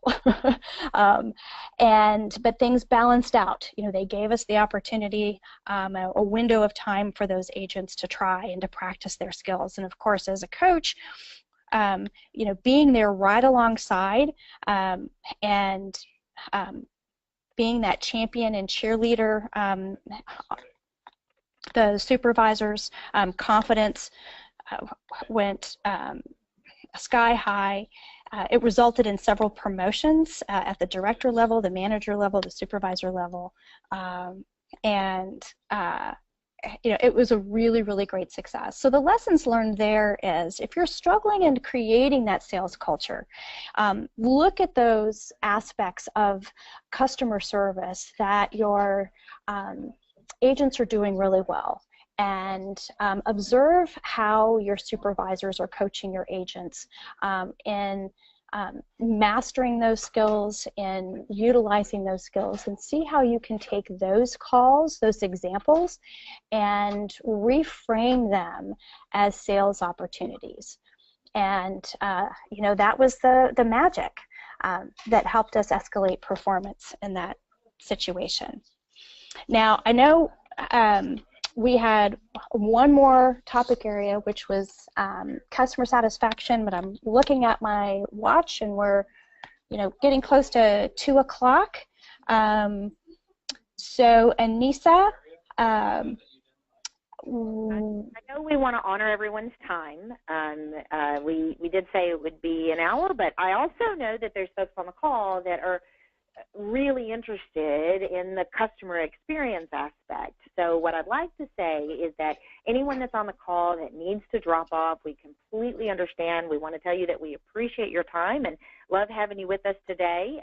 But things balanced out. They gave us the opportunity, a window of time for those agents to try and to practice their skills. And of course, as a coach, being there right alongside and being that champion and cheerleader, the supervisors' confidence went sky high. It resulted in several promotions at the director level, the manager level, the supervisor level, it was a really, really great success. So the lessons learned there is, if you're struggling in creating that sales culture, look at those aspects of customer service that your agents are doing really well, and observe how your supervisors are coaching your agents in mastering those skills and utilizing those skills, and see how you can take those calls, those examples, and reframe them as sales opportunities. And you know, that was the magic that helped us escalate performance in that situation. Now, I know we had one more topic area, which was customer satisfaction, but I'm looking at my watch, and we're, you know, getting close to 2 o'clock. So, Anissa, I know we want to honor everyone's time. We did say it would be an hour, but I also know that there's folks on the call that are really interested in the customer experience aspect. So what I'd like to say is that anyone that's on the call that needs to drop off, we completely understand. We want to tell you that we appreciate your time and love having you with us today.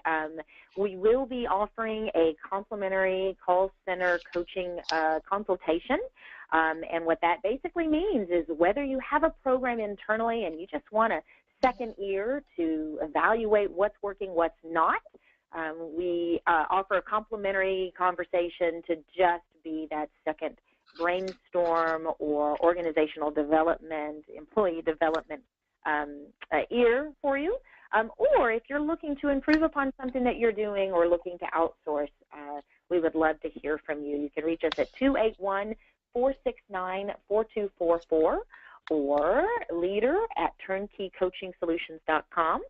We will be offering a complimentary call center coaching consultation. And what that basically means is whether you have a program internally and you just want a second ear to evaluate what's working, what's not, we offer a complimentary conversation to just be that second brainstorm or organizational development, employee development ear for you. Or if you're looking to improve upon something that you're doing or looking to outsource, we would love to hear from you. You can reach us at 281-469-4244 or leader@turnkeycoachingsolutions.com.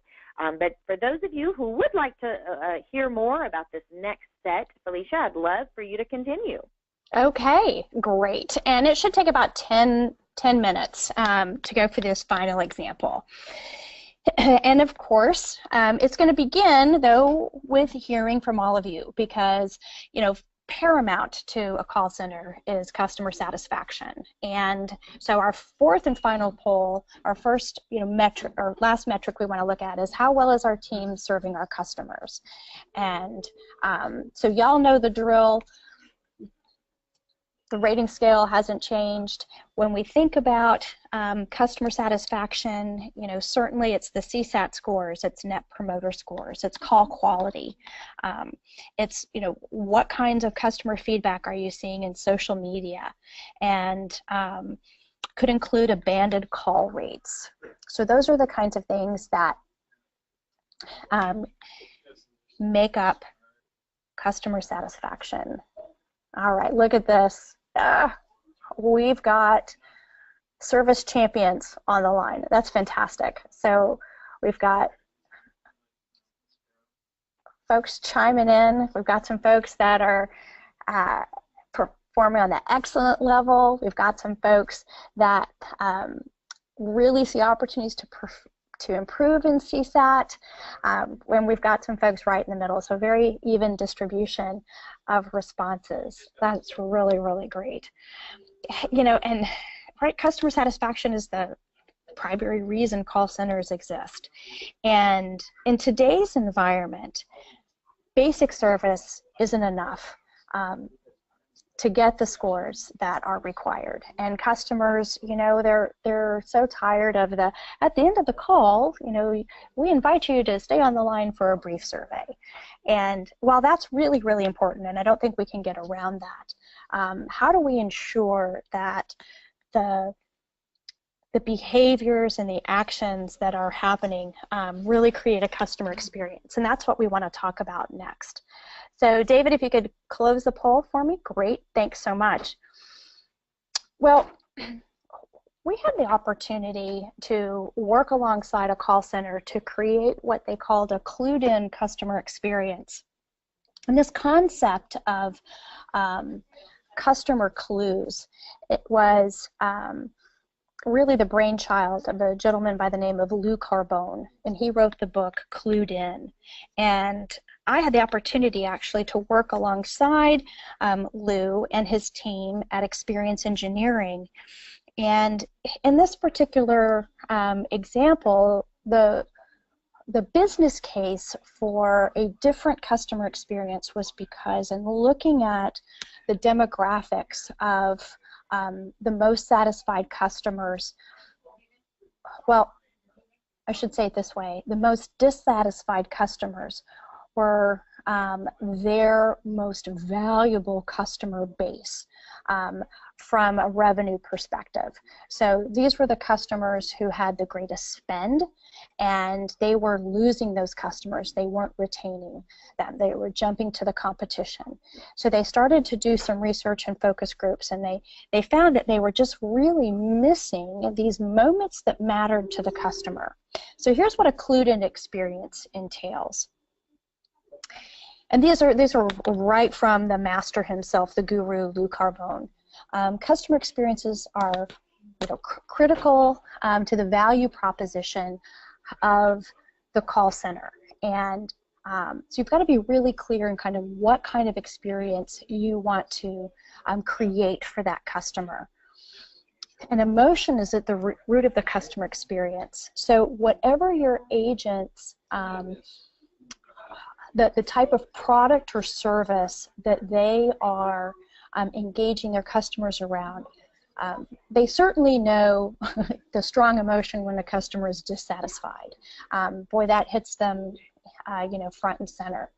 But for those of you who would like to hear more about this next set, Phylecia, I'd love for you to continue. Okay, great. And it should take about 10 minutes to go for this final example. And of course, it's going to begin, though, with hearing from all of you, because, you know, paramount to a call center is customer satisfaction. And so our fourth and final poll, our first, you know, metric, or last metric we want to look at, is how well is our team serving our customers. And so y'all know the drill. The rating scale hasn't changed. When we think about customer satisfaction, you know, certainly it's the CSAT scores, it's net promoter scores, it's call quality. It's, you know, what kinds of customer feedback are you seeing in social media, and could include abandoned call rates. So those are the kinds of things that make up customer satisfaction. All right, look at this. We've got service champions on the line. That's fantastic. So we've got folks chiming in. We've got some folks that are performing on the excellent level. We've got some folks that really see opportunities to improve in CSAT, when we've got some folks right in the middle. So very even distribution of responses. That's really, really great. You know, and right, customer satisfaction is the primary reason call centers exist. And in today's environment, basic service isn't enough to get the scores that are required. And customers, you know, they're so tired of at the end of the call, you know, we invite you to stay on the line for a brief survey. And while that's really, really important, and I don't think we can get around that, how do we ensure that the behaviors and the actions that are happening really create a customer experience? And that's what we want to talk about next. So David, if you could close the poll for me, great, thanks so much. Well, we had the opportunity to work alongside a call center to create what they called a clued-in customer experience. And this concept of customer clues, it was really the brainchild of a gentleman by the name of Lou Carbone, and he wrote the book Clued In. And I had the opportunity actually to work alongside Lou and his team at Experience Engineering. And in this particular example, the business case for a different customer experience was because in looking at the demographics of the most satisfied customers, well, I should say it this way, the most dissatisfied customers were their most valuable customer base from a revenue perspective. So these were the customers who had the greatest spend, and they were losing those customers. They weren't retaining them. They were jumping to the competition. So they started to do some research and focus groups, and they found that they were just really missing these moments that mattered to the customer. So here's what a clued-in experience entails. And these are right from the master himself, the guru, Lou Carbone. Customer experiences are critical to the value proposition of the call center. And so you've got to be really clear in kind of what kind of experience you want to create for that customer. And emotion is at the root of the customer experience. So whatever your agents, the type of product or service that they are engaging their customers around, they certainly know the strong emotion when the customer is dissatisfied. Boy, that hits them, front and center.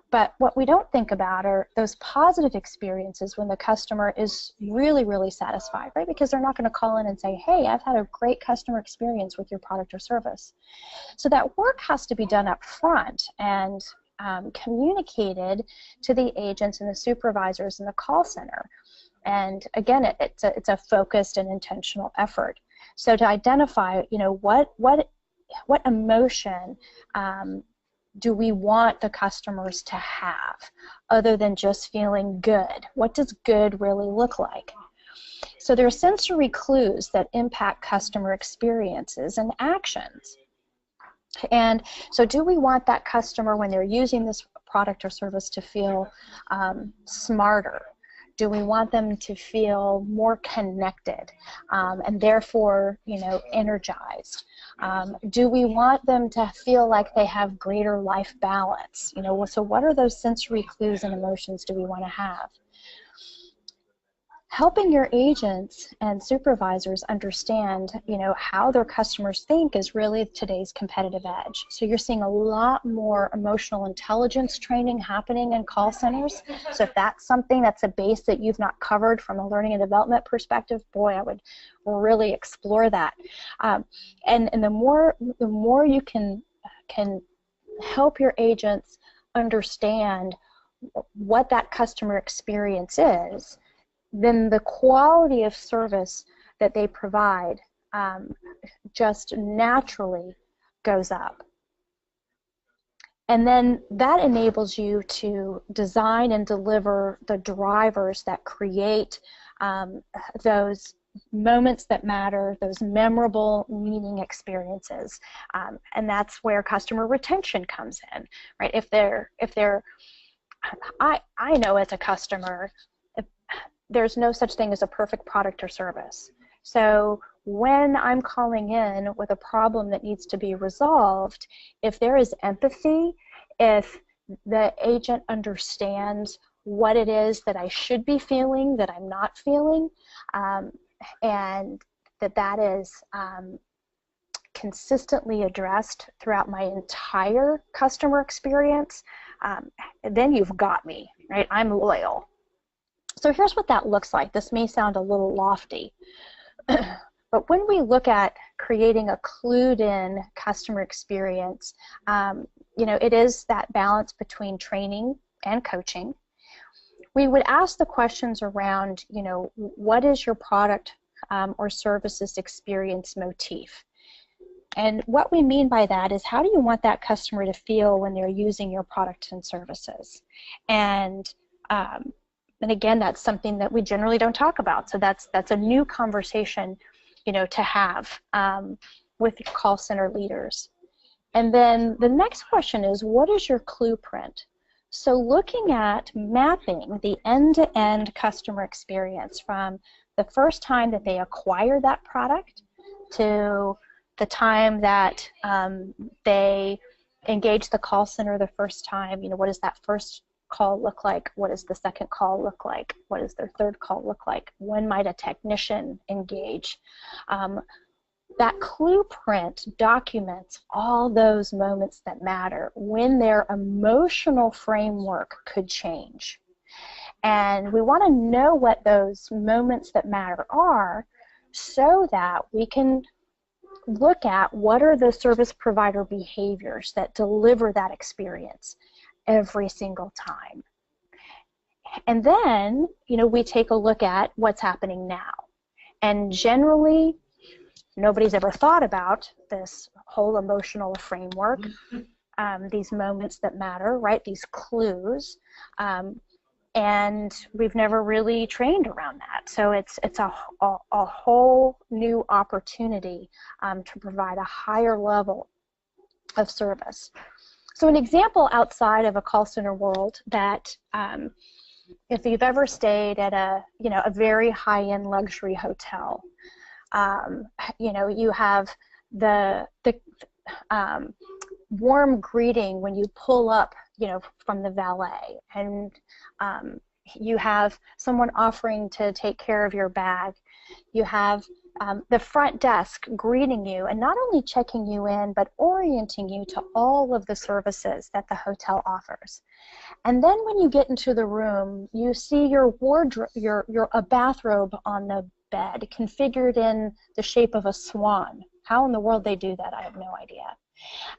But what we don't think about are those positive experiences when the customer is really, really satisfied, right? Because they're not going to call in and say, hey, I've had a great customer experience with your product or service. So that work has to be done up front and communicated to the agents and the supervisors in the call center. And again, it's a focused and intentional effort. So to identify, what emotion do we want the customers to have other than just feeling good? What does good really look like? So there are sensory clues that impact customer experiences and actions. And so do we want that customer, when they're using this product or service, to feel smarter? Do we want them to feel more connected and therefore, energized? Do we want them to feel like they have greater life balance? So what are those sensory clues and emotions do we want to have? Helping your agents and supervisors understand, how their customers think is really today's competitive edge. So you're seeing a lot more emotional intelligence training happening in call centers. So if that's something that's a base that you've not covered from a learning and development perspective, boy, I would really explore that. And the more you can help your agents understand what that customer experience is, then the quality of service that they provide just naturally goes up. And then that enables you to design and deliver the drivers that create those moments that matter, those memorable, meaning experiences. And that's where customer retention comes in, right? I know as a customer, there's no such thing as a perfect product or service. So when I'm calling in with a problem that needs to be resolved, if there is empathy, if the agent understands what it is that I should be feeling, that I'm not feeling, and that is consistently addressed throughout my entire customer experience, then you've got me, right? I'm loyal. So here's what that looks like. This may sound a little lofty, but when we look at creating a clued-in customer experience, it is that balance between training and coaching. We would ask the questions around, what is your product or services experience motif? And what we mean by that is, how do you want that customer to feel when they're using your products and services? And again, that's something that we generally don't talk about. So that's a new conversation, to have with call center leaders. And then the next question is, what is your clue print? So looking at mapping the end-to-end customer experience from the first time that they acquire that product to the time that they engage the call center the first time. What does that first call look like? What does the second call look like? What does their third call look like? When might a technician engage? that clue print documents all those moments that matter when their emotional framework could change. And we want to know what those moments that matter are so that we can look at what are the service provider behaviors that deliver that experience every single time. And then, we take a look at what's happening now. And generally, nobody's ever thought about this whole emotional framework, these moments that matter, right? These clues. And we've never really trained around that. So it's a whole new opportunity to provide a higher level of service. So an example outside of a call center world that if you've ever stayed at a very high-end luxury hotel, you have the warm greeting when you pull up, from the valet, and you have someone offering to take care of your bag. You have the front desk greeting you and not only checking you in, but orienting you to all of the services that the hotel offers. And then when you get into the room, you see your wardrobe, a bathrobe on the bed configured in the shape of a swan. How in the world they do that, I have no idea.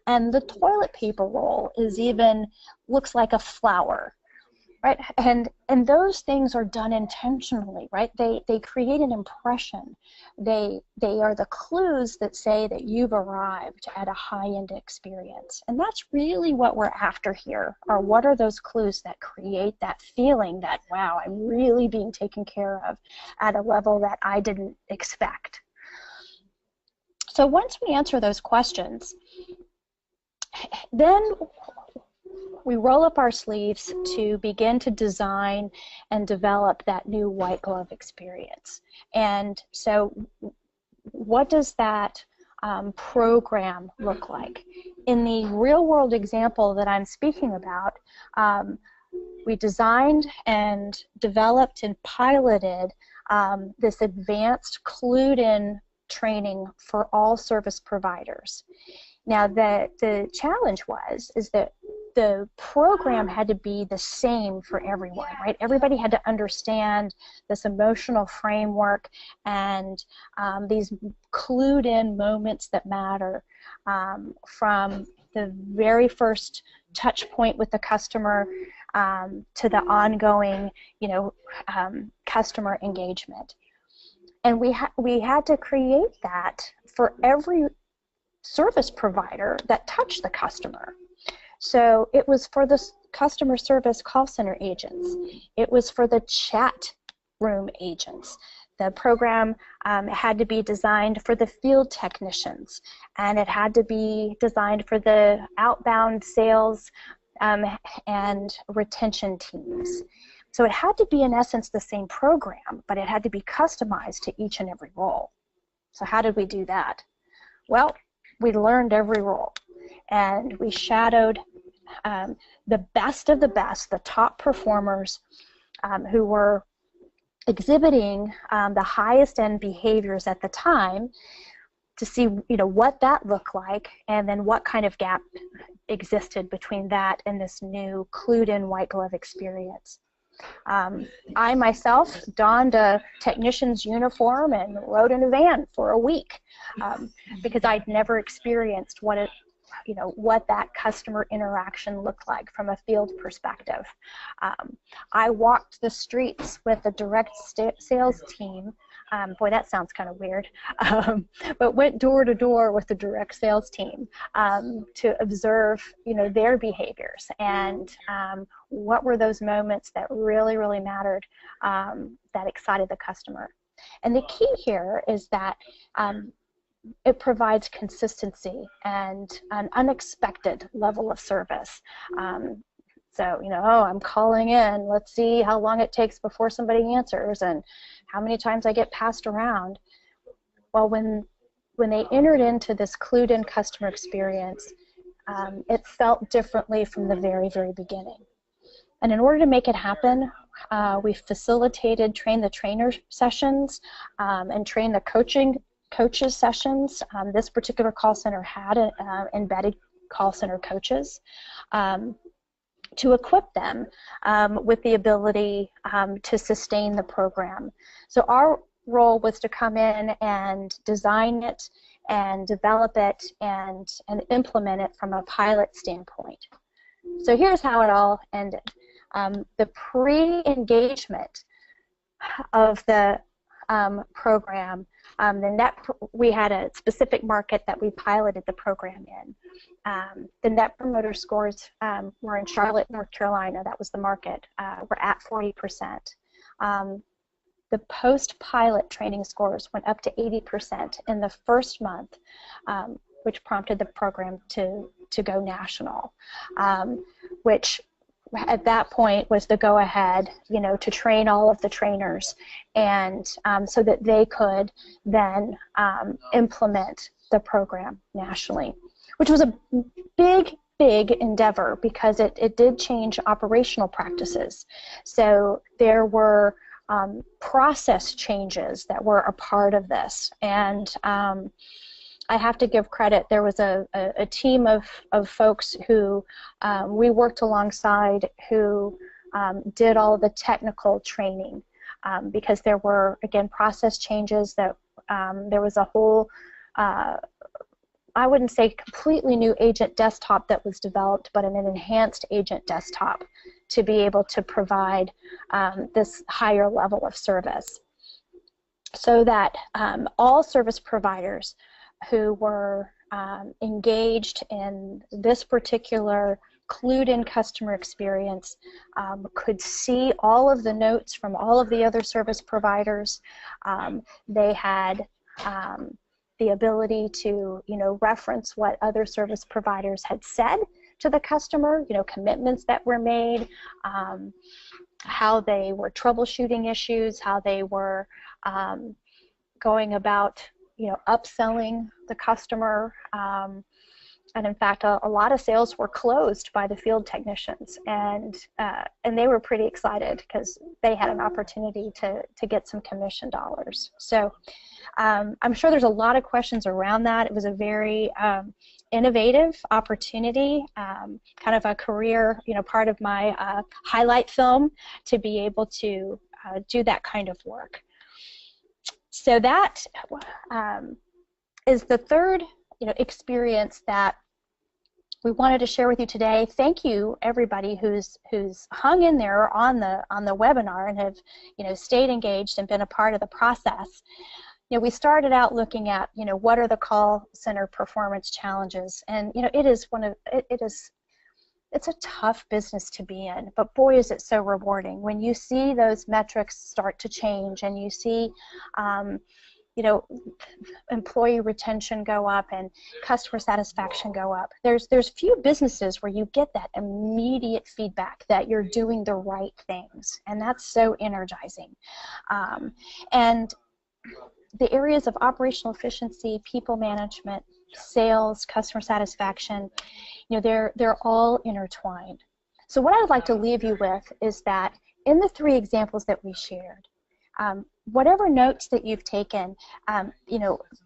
And the toilet paper roll looks like a flower, right? And those things are done intentionally, right? They create an impression. They are the clues that say that you've arrived at a high-end experience. And that's really what we're after here, or what are those clues that create that feeling that, wow, I'm really being taken care of at a level that I didn't expect. So once we answer those questions, then we roll up our sleeves to begin to design and develop that new white glove experience. And so what does that program look like? In the real world example that I'm speaking about, we designed and developed and piloted this advanced clued-in training for all service providers. Now, the challenge is that the program had to be the same for everyone, right? Everybody had to understand this emotional framework and these clued-in moments that matter from the very first touch point with the customer to the ongoing, customer engagement. And we had to create that for every service provider that touched the customer. So it was for the customer service call center agents. It was for the chat room agents. The program had to be designed for the field technicians, and it had to be designed for the outbound sales and retention teams. So it had to be, in essence, the same program, but it had to be customized to each and every role. So how did we do that? Well, we learned every role, and we shadowed the best of the best, the top performers who were exhibiting the highest end behaviors at the time to see what that looked like, and then what kind of gap existed between that and this new clued-in white glove experience. I myself donned a technician's uniform and rode in a van for a week because I'd never experienced what that customer interaction looked like from a field perspective. I walked the streets with a direct sales team. Boy, that sounds kind of weird, but went door to door with the direct sales team to observe, their behaviors and what were those moments that really, really mattered, that excited the customer. And the key here is that it provides consistency and an unexpected level of service. So, oh, I'm calling in. Let's see how long it takes before somebody answers and how many times I get passed around. Well, when they entered into this clued-in customer experience, it felt differently from the very, very beginning. And in order to make it happen, we facilitated train-the-trainer sessions and train the coaching coaches sessions. This particular call center had embedded call center coaches to equip them with the ability to sustain the program. So our role was to come in and design it and develop it and implement it from a pilot standpoint. So here's how it all ended. The pre-engagement of the program, we had a specific market that we piloted the program in. The Net Promoter Scores were in Charlotte, North Carolina. That was the market. We're at 40%. The post-pilot training scores went up to 80% in the first month, which prompted the program to go national, which at that point was the go-ahead, to train all of the trainers, and so that they could then implement the program nationally, which was a big endeavor because it did change operational practices. So there were process changes that were a part of this, and I have to give credit. There was a team of folks who we worked alongside who did all of the technical training because there were, again, process changes that there was a whole, I wouldn't say completely new agent desktop that was developed, but an enhanced agent desktop to be able to provide this higher level of service, so that all service providers who were engaged in this particular clued-in customer experience could see all of the notes from all of the other service providers. They had the ability to, reference what other service providers had said to the customer, commitments that were made, how they were troubleshooting issues, how they were going about upselling the customer, and in fact, a lot of sales were closed by the field technicians, and they were pretty excited because they had an opportunity to get some commission dollars. So I'm sure there's a lot of questions around that. It was a very innovative opportunity, kind of a career, part of my highlight film to be able to do that kind of work. So that is the third, experience that we wanted to share with you today. Thank you, everybody who's hung in there on the webinar and have, stayed engaged and been a part of the process. We started out looking at, what are the call center performance challenges, and it's a tough business to be in, but boy, is it so rewarding when you see those metrics start to change and you see, employee retention go up and customer satisfaction go up. There's few businesses where you get that immediate feedback that you're doing the right things, and that's so energizing. And the areas of operational efficiency, people management, sales, customer satisfaction, they're all intertwined. So what I would like to leave you with is that in the three examples that we shared, whatever notes that you've taken,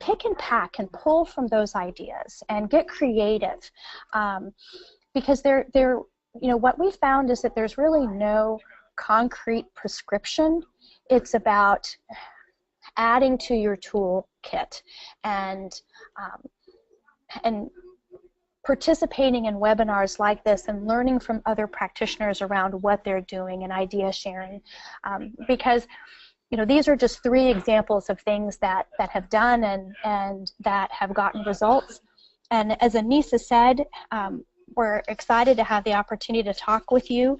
pick and pack and pull from those ideas and get creative, because what we found is that there's really no concrete prescription. It's about adding to your toolkit and participating in webinars like this and learning from other practitioners around what they're doing and idea sharing, because these are just three examples of things that have done and that have gotten results. And as Anissa said, we're excited to have the opportunity to talk with you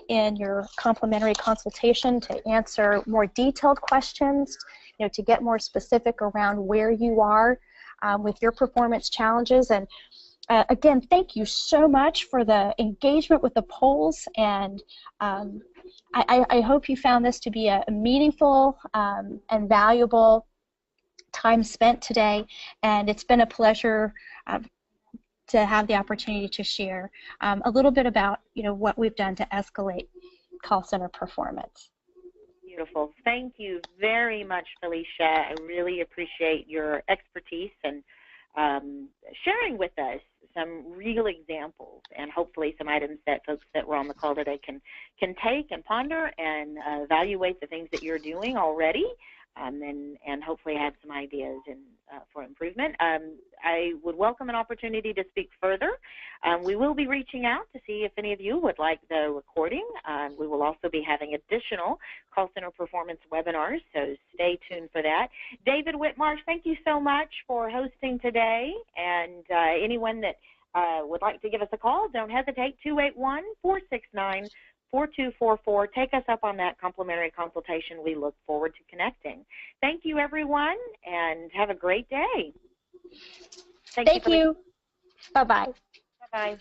in your complimentary consultation to answer more detailed questions, to get more specific around where you are with your performance challenges. And again, thank you so much for the engagement with the polls, and I hope you found this to be a meaningful and valuable time spent today, and it's been a pleasure to have the opportunity to share a little bit about what we've done to escalate call center performance. beautiful. Thank you very much, Phylecia. I really appreciate your expertise and sharing with us some real examples and hopefully some items that folks that were on the call today can take and ponder and evaluate the things that you're doing already, and hopefully have some ideas for improvement. I would welcome an opportunity to speak further. We will be reaching out to see if any of you would like the recording. We will also be having additional call center performance webinars, so stay tuned for that. David Whitmarsh, thank you so much for hosting today, and anyone that would like to give us a call, don't hesitate, 281-469-4244. Take us up on that complimentary consultation. We look forward to connecting. Thank you, everyone, and have a great day. Thank you. Bye-bye. Bye-bye.